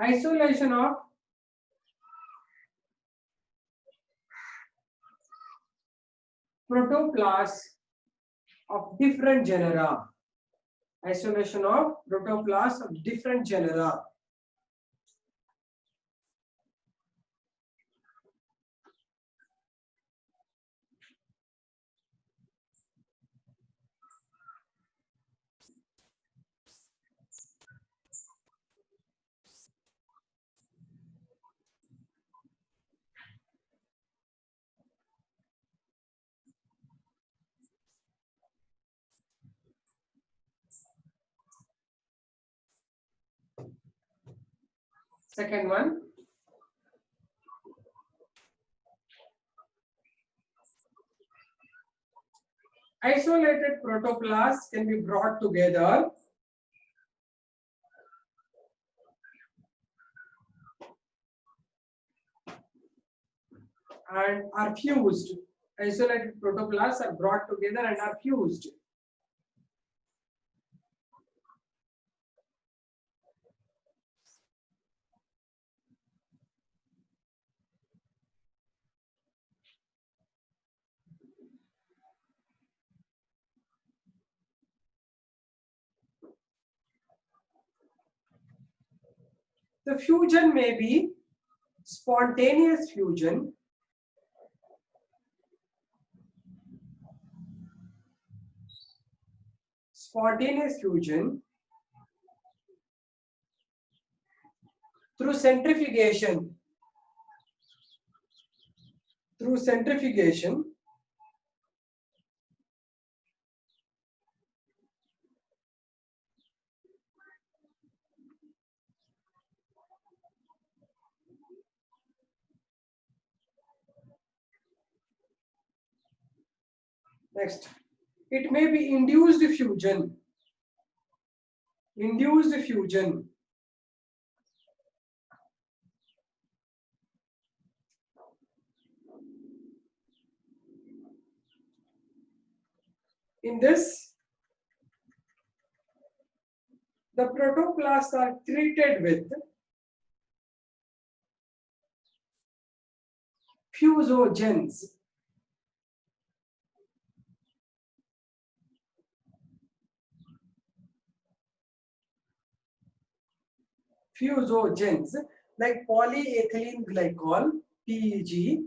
isolation of protoplasts of different genera. Isolation of protoplasts of different genera. Second one, isolated protoplasts can be brought together and are fused. Isolated protoplasts are brought together and are fused. The fusion may be spontaneous fusion, through centrifugation, Next, it may be induced fusion. In this, the protoplasts are treated with fusogens. Like polyethylene glycol, PEG,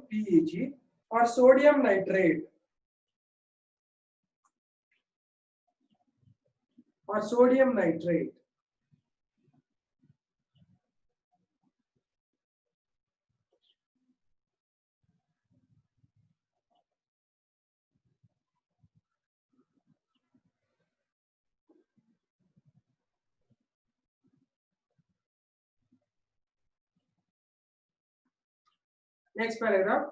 PEG, or sodium nitrate, Next paragraph.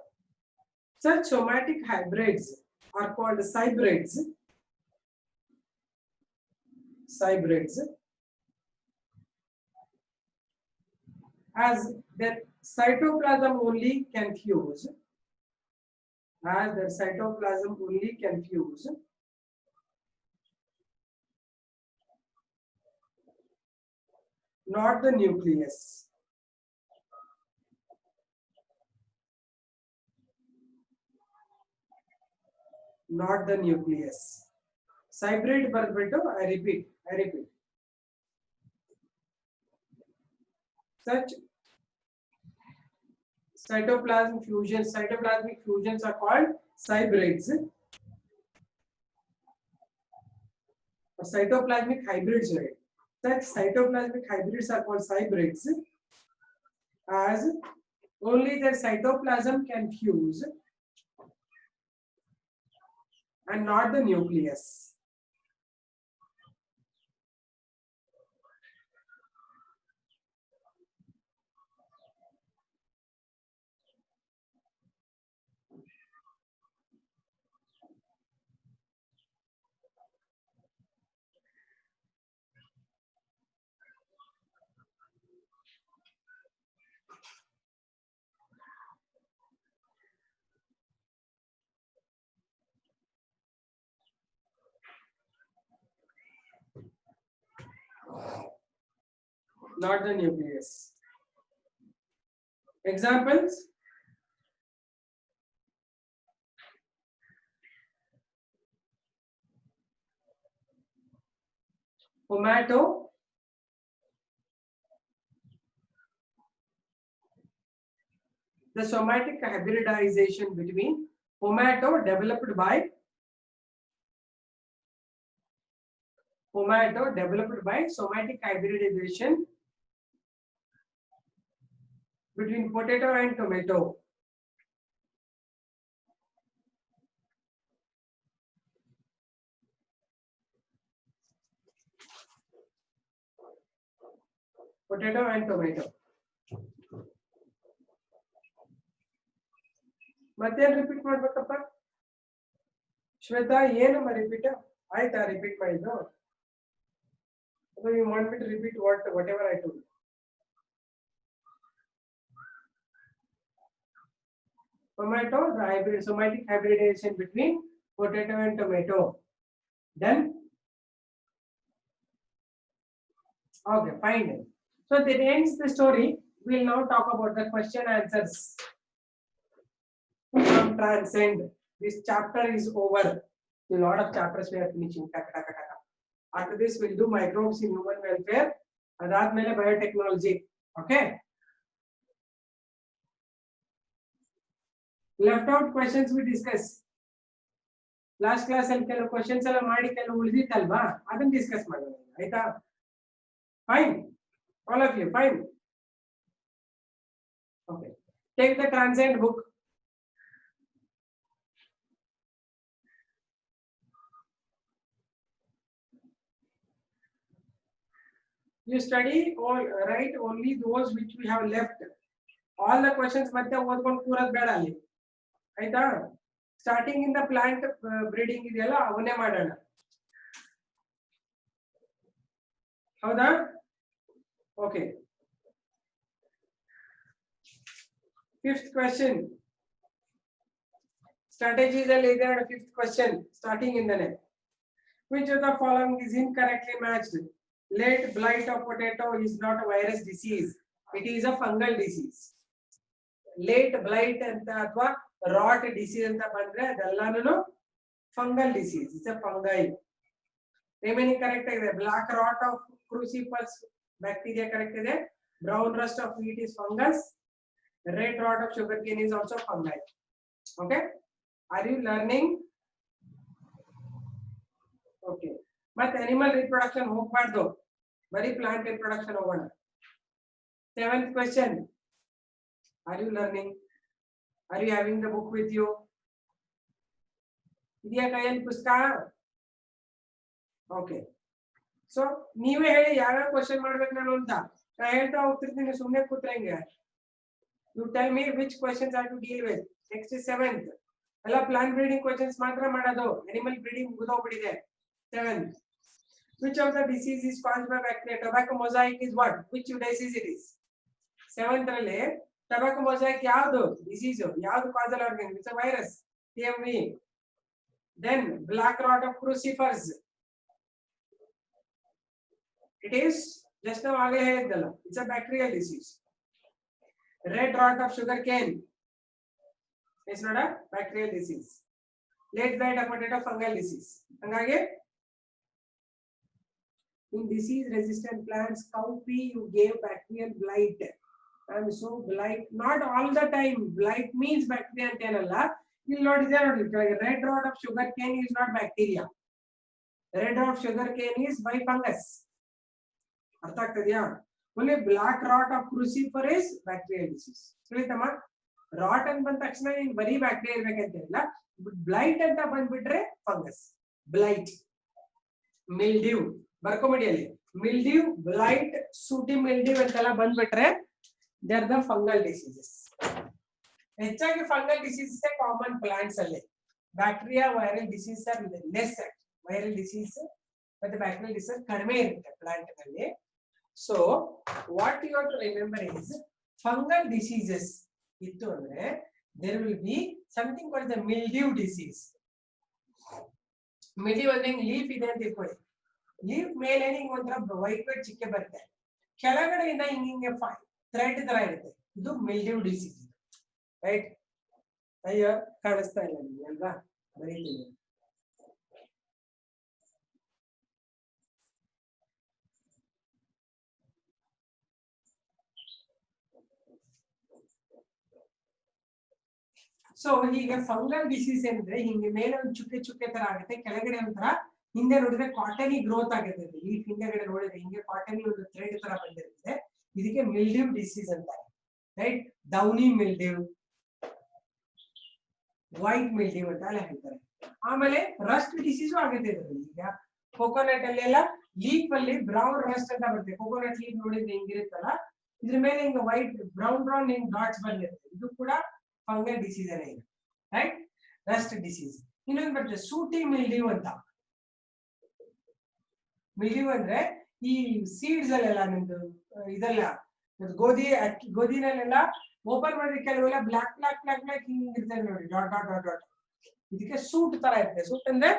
Such somatic hybrids are called cybrids. As their cytoplasm only can fuse. Not the nucleus. Cybrid ಬರ್ಬಿಟ್ಟು I repeat. Such cytoplasmic fusions are called cybrids. Or cytoplasmic hybrids, right? Such cytoplasmic hybrids are called cybrids, as only their cytoplasm can fuse and not the nucleus. Not the nucleus. Examples: Pomato, the somatic hybridization between pomato developed by somatic hybridization between potato and tomato. potato and tomato. ಮತ್ತೇನ್ repeat ಮಾಡ್ಬೇಕಪ್ಪ ಶ್ವೇತಾ? ಏನಮ್ಮ repeat ಆಯ್ತಾ? Repeat ಮಾಡಿದ್ದು ಅಥವಾ you want me to repeat whatever I told you? Tomato, the hybrid, somatic hybridization between potato and tomato. Then okay, fine. So that ends the story. We'll now talk about the question answers from Transcend. This chapter is over. A lot of chapters we are finishing. After this, we'll do microbes in human welfare. Adadmele biotechnology. Okay. Left out questions we discuss. Last class ಅಲ್ಲಿ ಕೆಲವು questions ಎಲ್ಲ ಮಾಡಿ ಕೆಲವು ಉಳಿದಿತ್ತಲ್ವಾ ಅದನ್ನ discuss ಮಾಡೋಣ ಆಯ್ತಾ? Fine. All of you, fine. Okay. Take the Transcend book. You study or write only those which we have left. All the questions ಮತ್ತೆ ಓದ್ಕೊಂಡು ಕೂರೋದು ಬೇಡ ಅಲ್ಲಿ ಆಯ್ತಾ? ಸ್ಟಾರ್ಟಿಂಗ್ ಇಂದ ಪ್ಲಾಂಟ್ ಬ್ರೀಡಿಂಗ್ ಇದೆಯಲ್ಲ ಅವನ್ನೇ ಮಾಡೋಣ ಹೌದಾ? Okay. Fifth question. Strategies are later. Fifth question. Starting in the net. Which of the following is incorrectly matched? Late blight of potato is not a virus disease. It is a fungal disease. Late blight and ಅಥವಾ rot disease ಅಂತ ಬಂದ್ರೆ ಅದೆಲ್ಲನೂ fungal disease. It's a fungi. Remaining correct ಇದೆ. Black rot of cruciferous bacteria correct ಇದೆ. Brown rust of wheat is fungus. Red rot of sugarcane is also fungi. Okay. Are you learning? Okay. But animal reproduction ಹೋಗಬಾರ್ದು, ಬರೀ plant reproduction ಹೋಗೋಣ. Seventh question. Are you learning? Are you having the book with you? ಇದೆಯಾ ಕೈಯಲ್ಲಿ ಪುಸ್ತಕ? Okay. So ನೀವೇ ಹೇಳಿ ಯಾವ question ಮಾಡ್ಬೇಕು ನಾನು ಅಂತ. ನಾನು ಹೇಳ್ತಾ ಹೋಗ್ತಿರ್ತೀನಿ, ಸುಮ್ಮನೆ ಕೂತ್ರೆ ಹೆಂಗೆ? You tell me which questions are to deal with. Next is 7th. ಎಲ್ಲ plant breeding questions ಮಾತ್ರ ಮಾಡೋದು. Animal breeding ಮುಗಿದೋಗ್ಬಿಟ್ಟಿದೆ. 7th. Which of the disease is caused by bacteria? Tobacco mosaic is what? Which disease it is? 7th ರಲ್ಲಿ tobacco mosaic ಯಾವುದು disease? ಯಾವುದು causal organism? It's a virus. TMV. Then black rot of cruciferous. It is just now ಆಗಲೇ ಹೇಳಿದ್ದಲ್ಲ. It's a bacterial disease. Red rot of sugarcane. It's not a bacterial disease. Late blight of potato, fungal disease. ಹಂಗಾಗಿ in disease resistant plants, cowpea you gave bacterial blight. And so blight, not all the time. Blight means bacteria ಅಂತ ಏನಲ್ಲ. ಇಲ್ಲಿ ನೋಡಿದ್ರೆ ನೋಡಿ, red rot of sugarcane is not bacteria. Red rot of sugarcane is by fungus. ಅರ್ಥ ಆಗ್ತದೆಯಾ? only black rot of cruciferous bacterial disease. ತಿಳಿತಮ್ಮ? Rot ಅಂತ ಬಂದ ತಕ್ಷಣ ನೀನು ಬರೀ ಬ್ಯಾಕ್ಟೀರಿಯಾ ಇರ್ಬೇಕಂತ ಇಲ್ಲ, ಬ್ಲೈಟ್ ಅಂತ ಬಂದ್ಬಿಟ್ರೆ ಫಂಗಸ್. ಬ್ಲೈಟ್, ಮಿಲ್ಡ್ಯೂ ಬರ್ಕೊಂಬಿಡಿಯಲ್ಲಿ. ಮಿಲ್ಡ್ಯೂ, ಬ್ಲೈಟ್, ಸೂಟಿ ಮಿಲ್ಡ್ಯೂ ಅಂತೆಲ್ಲ ಬಂದ್ಬಿಟ್ರೆ they are the fungal diseases. ಹೆಚ್ಚಾಗಿ ಫಂಗಲ್ ಡಿಸೀಸಸ್ ಕಾಮನ್ ಪ್ಲಾಂಟ್ಸ್ ಅಲ್ಲಿ. Bacteria viral disease are less. Viral disease ಮತ್ತೆ ಬ್ಯಾಕ್ಟೀರಿಯಲ್ ಡಿಸೀಸ್ ಕಡಿಮೆ ಇರುತ್ತೆ ಪ್ಲಾಂಟ್ ನಲ್ಲಿ. So what you have to remember is fungal diseases ittu andre there will be something called the mildew disease. Mildew ಅಂದ್ರೆ leaf ಇದೆ ಅಂತ ಇಟ್ಕೊಳ್ಳಿ. leaf ಮೇಲೆ ನಿಮಗೆ ಒಂಥರ ವೈಟ್ ವೈಟ್ ಚಿಕ್ಕೆ ಬರುತ್ತೆ, ಕೆಳಗಡೆಯಿಂದ ಹಿಂಗೆ ಥ್ರೆಡ್ ತರ ಇರುತ್ತೆ. ಇದು mildew disease, ರೈಟ್? ಅಯ್ಯೋ ಕಾಣಿಸ್ತಾ ಇಲ್ಲ ನಿಮಗೆ ಅಲ್ವಾ? ಬರೀತೀನಿ. ಸೊ ಹೀಗೆ ಫಂಗಲ್ ಡಿಸೀಸ್ ಅಂದ್ರೆ ಹಿಂಗೆ ಮೇಲೆ ಒಂದು ಚುಕ್ಕೆ ಚುಕ್ಕೆ ತರ ಆಗುತ್ತೆ, ಕೆಳಗಡೆ ಒಂಥರ ಹಿಂದೆ ನೋಡಿದ್ರೆ ಕಾಟನಿ ಗ್ರೋತ್ ಆಗುತ್ತೆ. ಲೀಫ್ ಹಿಂದೆಗಡೆ ನೋಡಿದ್ರೆ ಹಿಂಗೆ ಕಾಟನಿ ಒಂದು ಥ್ರೆಡ್ ತರ ಬಂದಿರುತ್ತೆ. ಇದಕ್ಕೆ ಮಿಲ್ಡ್ಯೂ ಡಿಸೀಸ್ ಅಂತಾರೆ, right? Downy mildew, white mildew ಅಂತ ಎಲ್ಲ ಹೇಳ್ತಾರೆ. ಆಮೇಲೆ ರಸ್ಟ್ ಡಿಸೀಸು ಆಗುತ್ತೆ ಇದರಲ್ಲಿ. ಈಗ ಕೋಕೋನಟ್ ಅಲ್ಲೆಲ್ಲ ಲೀಫ್ ಅಲ್ಲಿ ಬ್ರೌನ್ ರಸ್ಟ್ ಅಂತ ಬರುತ್ತೆ. ಕೋಕೋನಟ್ ಲೀಫ್ ನೋಡಿದ್ರೆ ಹಿಂಗಿರುತ್ತಲ್ಲ, ಇದ್ರ ಮೇಲೆ ಹಿಂಗ ವೈಟ್ ಬ್ರೌನ್ ಹಿಂಗ್ ಡಾಟ್ಸ್ ಬಂದಿರುತ್ತೆ. ಇದು ಕೂಡ ಫಂಗಲ್ ಡಿಸೀಸ್ ಅನೇ ಇದೆ, ರೈಟ್? Rust disease. ಇನ್ನೊಂದು ಬರ್ತದೆ ಸೂಟಿ ಮಿಲ್ಡ್ಯೂ ಅಂತ. ಮಿಲ್ಡ್ಯೂ ಅಂದ್ರೆ ಈ ಸೀಡ್ಸ್ ಅಲ್ಲೆಲ್ಲ ನಿಮ್ದು ಇದೆಲ್ಲ ಗೋಧಿನಲ್ಲೆಲ್ಲ ಓಪನ್ ಮಾಡಿದ್ರೆ ಕೆಲವೆಲ್ಲ ಬ್ಲಾಕ್ ಬ್ಲಾಕ್ ಬ್ಲಾಕ್ ಬ್ಲಾಕ್ ಹಿಂಗ್ ಇರ್ತದೆ ನೋಡಿ, ಡಾಟ್ ಡಾಟ್ ಡಾಟ್ ಡಾಟ್. ಇದಕ್ಕೆ ಸೂಟ್ ತರ ಇರುತ್ತೆ. ಸೂಟ್ ಅಂದ್ರೆ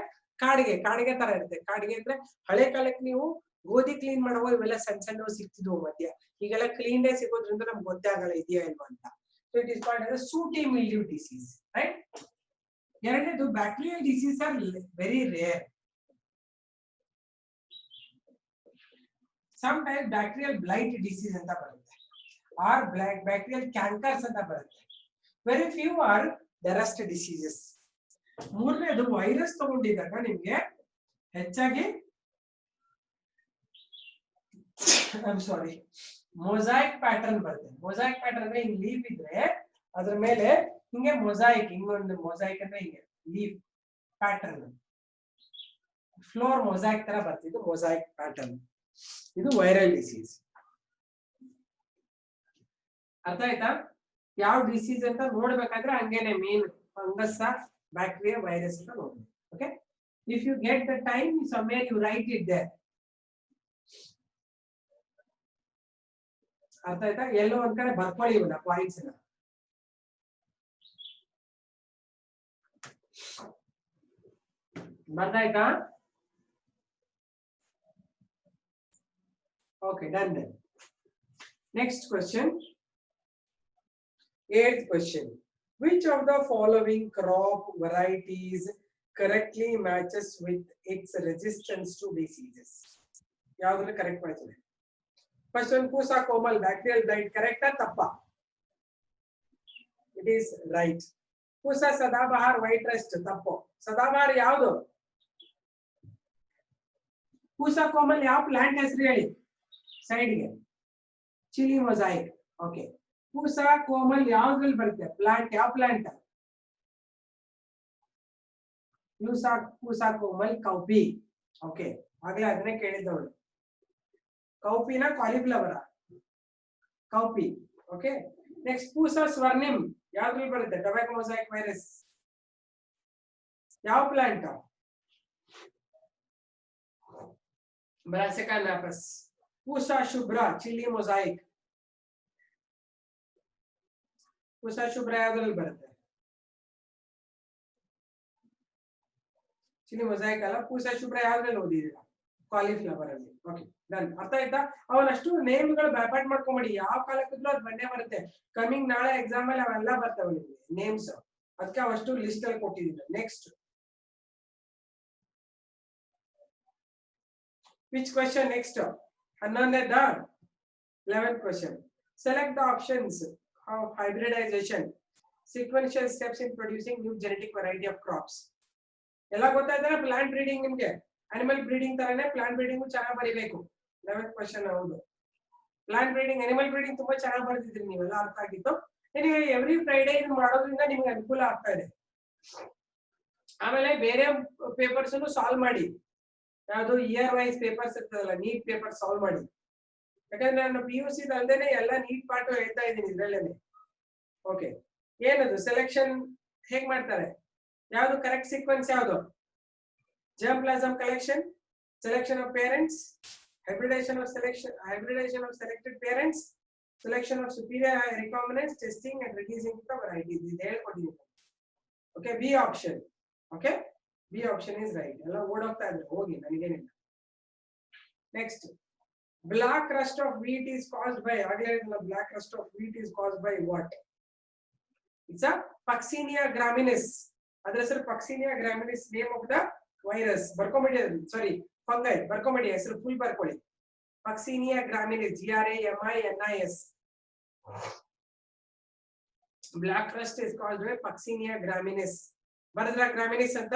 ಕಾಡಿಗೆ ತರ ಇರುತ್ತೆ. ಕಾಡಿಗೆ ಅಂದ್ರೆ ಹಳೆ ಕಾಲಕ್ಕೆ ನೀವು ಗೋಧಿ ಕ್ಲೀನ್ ಮಾಡುವ ಇವೆಲ್ಲ ಸಣ್ಣ ಸಣ್ಣ ಸಿಗ್ತಿದ್ವು ಮಧ್ಯ. ಈಗೆಲ್ಲ ಕ್ಲೀನ್ ಡೇ ಸಿಗೋದ್ರಿಂದ ನಮ್ಗೆ ಗೊತ್ತೇ ಆಗಲ್ಲ ಇದೆಯಾ ಇಲ್ವಾ ಅಂತ. So it is called as sooty mildew disease, right? ಎರಡನೇದು bacterial disease are very rare. Some time bacterial blight disease ಅಂತ ಬರುತ್ತೆ, ಆರ್ ಬ್ಯಾಕ್ಟೀರಿಯಲ್ ಕ್ಯಾಂಕರ್ಸ್ ಅಂತ ಬರುತ್ತೆ. Very few are the rust diseases. ಮೂರನೇದು ವೈರಸ್ ತಗೊಂಡಿದ್ದಾಗ ನಿಮ್ಗೆ ಹೆಚ್ಚಾಗಿ ಮೊಸಾಯಿಕ್ ಪ್ಯಾಟರ್ನ್ ಬರುತ್ತೆ. ಮೊಸಾಯಿಕ್ ಪ್ಯಾಟರ್ನ್ ಅಂದ್ರೆ ಹಿಂಗ್ ಲೀಫ್ ಇದ್ರೆ ಅದ್ರ ಮೇಲೆ ಹಿಂಗೆ ಮೊಸಾಯಿಕ್, ಹಿಂಗೊಂದು ಮೊಸಾಯಿಕ್ ಅಂದ್ರೆ ಹಿಂಗೆ ಲೀಫ್ ಪ್ಯಾಟರ್ನ್, ಫ್ಲೋರ್ ಮೊಸಾಯಿಕ್ ತರ ಬರ್ತಿದ್ದು ಮೊಸಾಯಿಕ್ ಪ್ಯಾಟರ್ನ್. ಇದು ವೈರಲ್ ಡಿಸೀಸ್. ಅರ್ಥ ಆಯ್ತಾ? ಯಾವ ಡಿಸೀಸ್ ಅಂತ ನೋಡ್ಬೇಕಾದ್ರೆ ಹಂಗೇನೆ ಮೇನ್ ಫಂಗಸ್, ಬ್ಯಾಕ್ಟೀರಿಯಾ, ವೈರಸ್ ಅಂತ ನೋಡ್ಬೇಕು. Okay, if you get the time somewhere you write it there. ಅರ್ಥ ಆಯ್ತಾ? ಎಲ್ಲೋ ಒಂದ್ ಕಡೆ ಬರ್ಕೊಳ್ಳಿ ಇವನ್ನ ಪಾಯಿಂಟ್ಸ್ ನ. ಬಂದಾಯ್ತಾ? Okay, done then. Next question. 8th question. Which of the following crop varieties correctly matches with its resistance to diseases? ಯಾವ್ದ್ರಲ್ಲಿ correct ಮಾಡ್ತಾರೆ? First one, Pusa Komal, bacterial blight, correct or tappa? It is right. Pusa Sadabahar, white rust, tappo. Sadabahar ಯಾವುದು? Pusa Komal ಯಾವ plant ಹೆಸರು ಹೇಳಿ side ಗೆ? Chilli mosaic. Okay, Pusa Komal ಯಾವ್ದ್ರಲ್ಲಿ ಬರುತ್ತೆ? Plant, ಯಾವ plant? Pusa Komal cowpea. Okay, ಆಗ್ಲೇ ಅದನ್ನೇ ಕೇಳಿದ್ದವಳು. ಕೌಪಿನ cauliflower? Cowpea. Okay, next Pusa Swarnim ಯಾವ್ದ್ರಲ್ಲಿ ಬರುತ್ತೆ? Tobacco mosaic virus. ಯಾವ plant? Brassica napus. Pusa Shubhra chilli mosaic. Pusa ಶುಭ್ರ ಯಾವ್ದ್ರಲ್ಲಿ ಬರುತ್ತೆ? ಚಿಲ್ಲಿ ಮೊಸಾಯಿಕ್ ಅಲ್ಲ, ಪೂಸಾ ಶುಭ್ರ ಯಾವ್ದ್ರಲ್ಲಿ ಓದಿದೀರಾ? ಕಾಲಿಫ್ಲವರ್ ಅಲ್ಲಿ. Okay, done. ಅರ್ಥ ಆಯ್ತಾ? ಅವನಷ್ಟು ನೇಮ್ಗಳು ಬ್ಯಾಪಾಟ್ ಮಾಡ್ಕೊಂಬಿಡಿ. ಯಾವ ಕಾಲಕ್ಕಿದ್ರು ಅದು ಬಂದೇ ಬರುತ್ತೆ. ಕಮಿಂಗ್ ನಾಳೆ ಎಕ್ಸಾಮ್ ಅಲ್ಲಿ ಅವೆಲ್ಲ ಬರ್ತವೆ ನಿಮ್ಗೆ ನೇಮ್ಸ್. ಅದಕ್ಕೆ ಅವಷ್ಟು ಲಿಸ್ಟ್ ಅಲ್ಲಿ ಕೊಟ್ಟಿದ್ದೀನಿ. Next, which question next? 11th question. Select the options of hybridization, sequential steps in producing new genetic variety of crops. ಎಲ್ಲ ಗೊತ್ತಾಯ್ತಲ್ಲ? ಪ್ಲಾಂಟ್ ಬ್ರೀಡಿಂಗ್ ನಿಮ್ಗೆ ಅನಿಮಲ್ ಬ್ರೀಡಿಂಗ್ ತರನೇ ಪ್ಲಾಂಟ್ ಬ್ರೀಡಿಂಗ್ ಚೆನ್ನಾಗಿ ಬರೀಬೇಕು. 11th question. ಹೌದು, ಪ್ಲಾಂಟ್ ಬ್ರೀಡಿಂಗ್, ಅನಿಮಲ್ ಬ್ರೀಡಿಂಗ್ ತುಂಬಾ ಚೆನ್ನಾಗಿ ಬರ್ತಿದ್ರಿ ನೀವೆಲ್ಲ. ಅರ್ಥ ಆಗಿತ್ತು. ನಿಮಗೆ ಎವ್ರಿ ಫ್ರೈಡೇ ಇದು ಮಾಡೋದ್ರಿಂದ ನಿಮ್ಗೆ ಅನುಕೂಲ ಆಗ್ತಾ ಇದೆ. ಆಮೇಲೆ ಬೇರೆ ಪೇಪರ್ಸ್ ಸಾಲ್ವ್ ಮಾಡಿ. ಯಾವುದು ಇಯರ್ ವೈಸ್ ಪೇಪರ್ಸ್ ಇರ್ತದಲ್ಲ, ನೀಟ್ ಪೇಪರ್ ಸಾಲ್ವ್ ಮಾಡಿ. ಯಾಕಂದ್ರೆ ನಾನು PUC ಅಲ್ದೇನೆ ಎಲ್ಲ ನೀಟ್ ಪಾರ್ಟ್ ಹೇಳ್ತಾ ಇದ್ದೀನಿ ಇದ್ರಲ್ಲೇನೆ. ಓಕೆ, ಏನದು ಸೆಲೆಕ್ಷನ್ ಹೇಗ್ ಮಾಡ್ತಾರೆ? ಯಾವುದು ಕರೆಕ್ಟ್ ಸೀಕ್ವೆನ್ಸ್? ಯಾವುದು? germ plasm collection, selection of parents, hybridization of selected parents, selection of superior recombinants, testing and releasing the varieties. This is ಹೇಳ್ಕೊಟ್ಟಿದ್ದೀನಿ. Okay, B option. Okay, B option is right. ಎಲ್ಲ ಓಡೋಗ್ತಾ ಇದ್ರೆ ಹೋಗಿ, ನನಗೇನಿಲ್ಲ. Next, black rust of wheat is caused by, black rust of wheat is caused by what? It's a Puccinia graminis. ಅದರ ಹೆಸರು Puccinia graminis, name of the virus. ಬರ್ಕೊಂಬಿಡಿ, sorry fungi. ಬರ್ಕೊಂಬಿಡಿ, ಹೆಸರು ಫುಲ್ ಬರ್ಕೊಳ್ಳಿ. Puccinia graminis, GRAMINIS. black rust is caused by Puccinia graminis. ಬರದ್ರ graminis ಅಂತ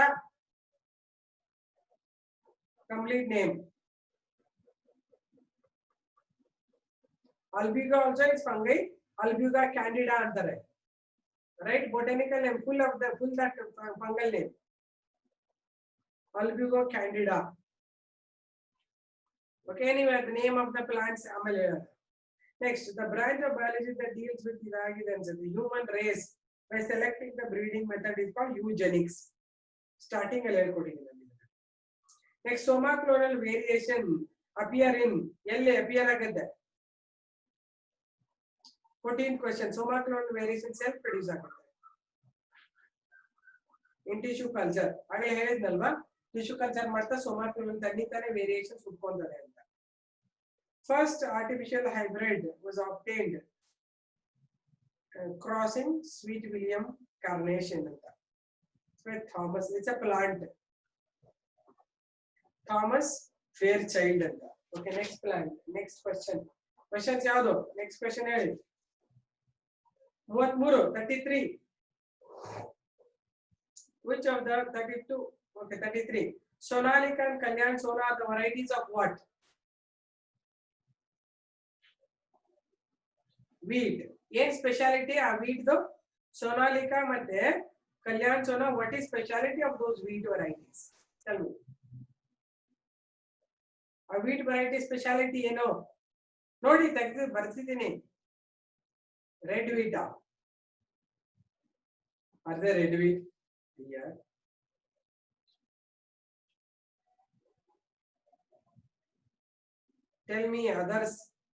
complete name. Albuga also is fungi. Albuga candida ಅಂತಾರೆ, right? Botanical name, full that fungal name. Albuga candida. Okay, anyway, the name of the plants. Next, the branch of biology that deals with the human race by selecting the breeding method is called eugenics. Starting a little coding. Next, somaclonal variation appear in appear again. 14th question. Somaclonal variation self-produce in tissue culture. Agale helidnalva tissue culture ಮಾಡ್ತಾ somaclonal ತನ್ನಿತಾನೆ variations ಹುಟ್ಕೊಂತಾರೆ ಅಂತ. First artificial hybrid was obtained crossing Sweet William carnation anta. With Thomas, it's a plant. Thomas Fairchild anta. Okay, next plant. Next question. Questions yavado? Next question ಹೇಳಿ. 33. Which of the 32? Okay, 33. Sonalika and Kalyan Sona are the varieties of what? Wheat. What speciality of wheat though? Sonalika ಮತ್ತೆ Kalyan Sona, what is speciality of those wheat varieties? Tell me. A wheat variety speciality ಏನು? ನೋಡಿ ತೆಗೆದು ಬರ್ತಿದ್ದೀನಿ. Red wheat. Are there red wheat? Yeah. Tell me others.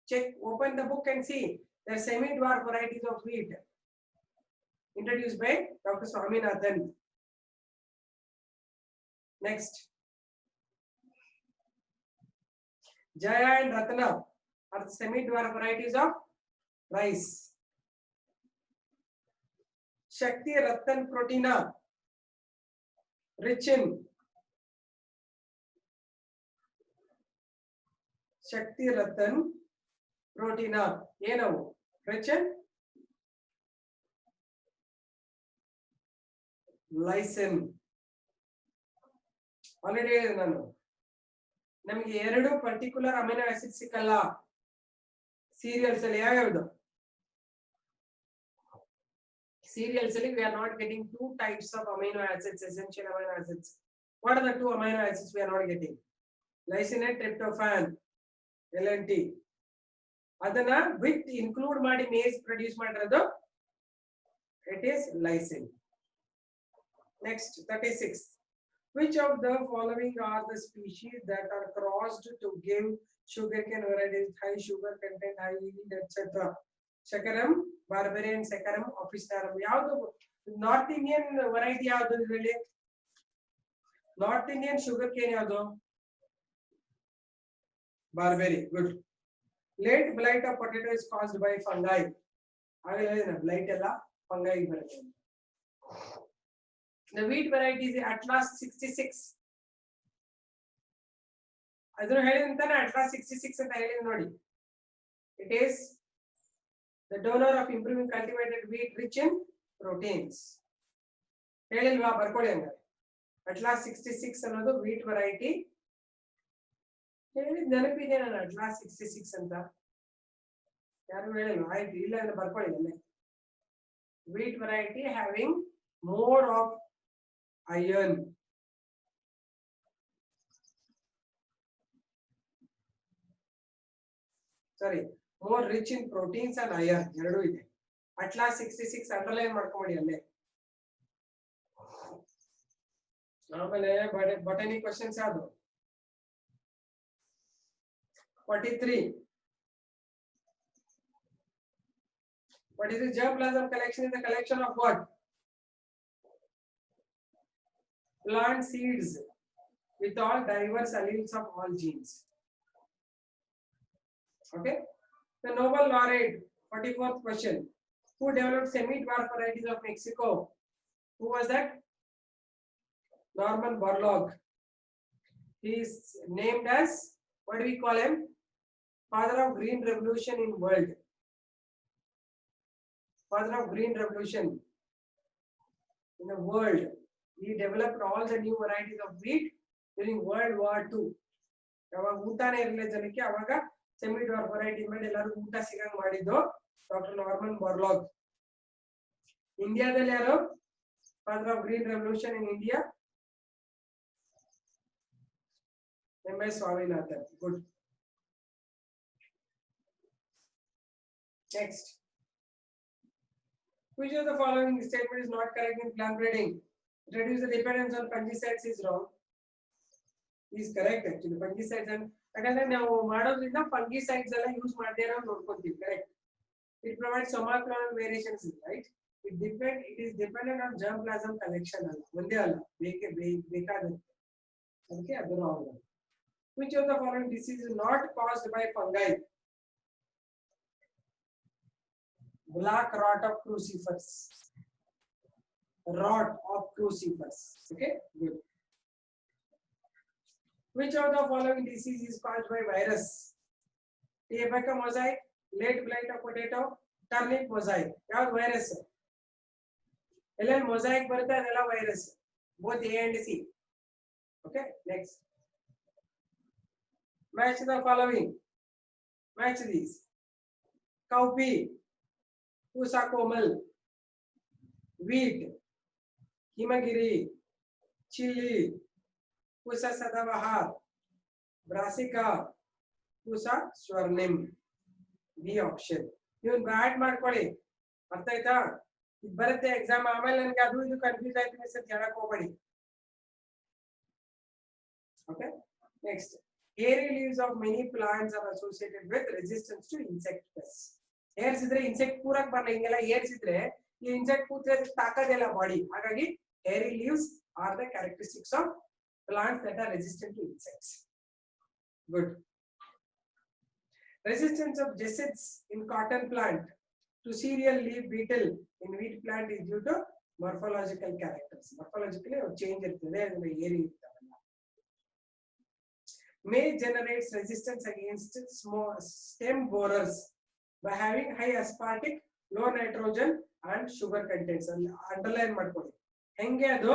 Check, open the book and see. There are semi-dwarf varieties of wheat introduced by Dr. Swaminathan. Next. Jaya and Ratna are the semi-dwarf varieties of rice. Shakti, Ratan, Proteina, rich in Shakti, Ratan, Proteina, ಏನವು rich in lysine. Already ಹೇಳಿದೆ ನಾನು, ನಮಗೆ ಎರಡು particular amino acid ಸಿಕ್ಕಲ್ಲ serials ಅಲ್ಲಿ. ಯಾವ್ಯಾವುದು cereals ali we are not getting two types of amino acids, essential amino acids. What are the two amino acids we are not getting? Lysine and tryptophan, LNT. ಅದನ್ನ with include ಮಾಡಿ maize produce ಮಾಡಿರೋದು, it is lysine. Next, 36. Which of the following are the species that are crossed to give sugarcane varieties high sugar content, high yield, etc.? Shakaram, Barbarian, Saccharum, Officinarum. ಯಾವುದು north Indian variety ಯಾವುದು ಇದರಲ್ಲಿ? North Indian sugar cane ಯಾವುದು? Barbary. Good. Late blight of potato is caused by fungi. ಆಗಲೇ blight ಎಲ್ಲ fungi ಬರುತ್ತೆ. The wheat variety is Atlas 66. ಅದನ್ನು ಹೇಳಿದಂತಾನೆ Atlas 66 ಅಂತ ಹೇಳಿದ್ರು ನೋಡಿ. It is the donor of improving cultivated wheat rich in proteins. ಹೇಳಿಲ್ವಾ? ಬರ್ಕೊಳ್ಳಿ ಹಂಗಾರೆ. Atlas 66 ಅನ್ನೋದು wheat variety. ಹೇಳಿದ ನೆನಪಿದೆ ನಾನು Atlas 66 ಅಂತ. ಯಾರು ಹೇಳಿಲ್ವಾ? ಆಯ್ತು, ಇಲ್ಲ ಅಂದ್ರೆ ಬರ್ಕೊಳ್ಳಿ ಅಲ್ಲೇ. Wheat variety having more of iron. Sorry, more rich in proteins and iron. ಎರಡು ಇದೆ. Atlas 66 ಅಂಡರ್ಲೈನ್ ಮಾಡ್ಕೊಳ್ಳಿ ಅಲ್ಲೇ. ಆಮೇಲೆ ಬೊಟನಿ ಕ್ವೆಶ್ಚನ್ಸ್ ಯಾವುದು? 43. What is the germplasm collection? Is the collection of what? Plant seeds with all diverse alleles of all genes. Okay. The Nobel laureate, 44th question. Who developed semi-dwarf varieties of Mexico? Who was that? Norman Borlaug. He is named as, what do we call him? Father of Green Revolution in world. Father of Green Revolution in the world. He developed all the new varieties of wheat during World War II. ಯಾವಾಗ ಊಟನೇ ಇರಲಿಲ್ಲ ಜನಕ್ಕೆ, ಅವಾಗ semi-dwarf variety ಮೇಲೆ ಎಲ್ಲರೂ ಊಟ ಸಿಗಂಗ್ ಮಾಡಿದ್ದು doctor Norman ಬಾರ್ಲಾಗ್. ಇಂಡಿಯಾದಲ್ಲಿ ಯಾರು father of green revolution in India? MS Swaminathan. Good. Next. Which of the following statement is not correct in plant breeding? Reduce the dependence on fungicides is wrong. Is correct actually. Fungicides and ಯಾಕಂದ್ರೆ ನಾವು ಮಾಡೋದ್ರಿಂದ fungicides ಎಲ್ಲ use ಮಾಡದೇ ಇರೋ ನೋಡ್ಕೊಂತೀವಿ. Correct. It provides somaclonal variations, right? It is dependent on germplasm collection ಅಲ್ಲ ಒಂದೇ ಅಲ್ಲ ಬೇಕಾಗುತ್ತೆ ಅದಕ್ಕೆ ಅದು wrong. Which of the following disease is not caused by fungi? Black rot of crucifers. Rot of crucifers. Okay, good. Which of the following disease is caused by virus? Tabacco mosaic, late blight of potato, turnip mosaic. What virus? Mosaic barta adella virus. Both A and C. Okay, next. Match the following. Match these. Cowpea, Pusa komal, wheat, Himagiri, chili, Pusa sadabahar, brassica, Pusa swarnim. B option. Even bat ಮಾಡ್ಕೊಳ್ಳಿ ಅರ್ಥ ಆಯ್ತಾ ಇದು ಬರುತ್ತೆ exam ಆಮೇಲೆ ನನಗೆ ಅದು ಇದು confuse ಆಯ್ತು ಸರ್ ಹೇಳಕ್ ಹೋಗಬೇಡಿ okay next hairy leaves of many plants are associated with resistance to insect pests. Hairs ಇದ್ರೆ insect ಕೂರಕ್ ಬರಲ್ಲ ಹಿಂಗೆಲ್ಲ hairs ಇದ್ರೆ ಈ insect ಕೂತ್ರೆ ತಾಕದಿಲ್ಲ ಬಾಡಿ ಹಾಗಾಗಿ hairy leaves are the characteristics of plants that are resistant to insects. Good. Resistance of gesseits in cotton plant to cereal leaf beetle in wheat plant is due to morphological characters. Morphologically a change irtade adra hairy irtavalla. Maize generates resistance against small stem borers by having high aspartic, low nitrogen and sugar contents. Underline ಮಾಡ್ಕೊಳ್ಳಿ ಹೆಂಗೆ ಅದು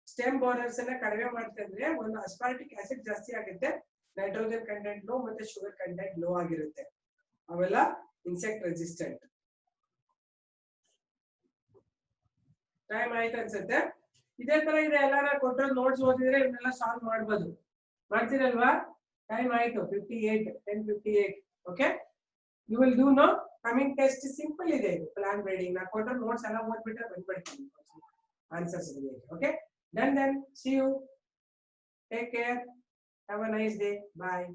stem borers ಅನ್ನ ಕಡಿಮೆ ಮಾಡ್ತಾ ಇದ್ರೆ ಒಂದು aspartic acid ಜಾಸ್ತಿ ಆಗುತ್ತೆ nitrogen content low ಮತ್ತೆ sugar content low ಆಗಿರುತ್ತೆ ಅವೆಲ್ಲ insect resistant. ಟೈಮ್ ಆಯ್ತು ಅನ್ಸುತ್ತೆ ಇದೇ ತರ ಇದೆ ಎಲ್ಲ ನಾನು ಕೊಟ್ಟಿರೋ ನೋಟ್ಸ್ ಓದಿದ್ರೆ ಇವನ್ನೆಲ್ಲ ಸಾಲ್ವ್ ಮಾಡಬಹುದು ಮಾಡ್ತೀರಲ್ವಾ ಟೈಮ್ ಆಯ್ತು 10:58 okay you will do no coming test simple ಇದೆ ಇದು ಪ್ಲಾನ್ ಬ್ರೀಡಿಂಗ್ ನಾನು ಕೊಟ್ಟಿರೋ ನೋಟ್ಸ್ ಎಲ್ಲ ಓದ್ಬಿಟ್ರೆ ಬಂದ್ಬಿಡ್ತೀನಿ answers okay then see you, take care, have a nice day, bye.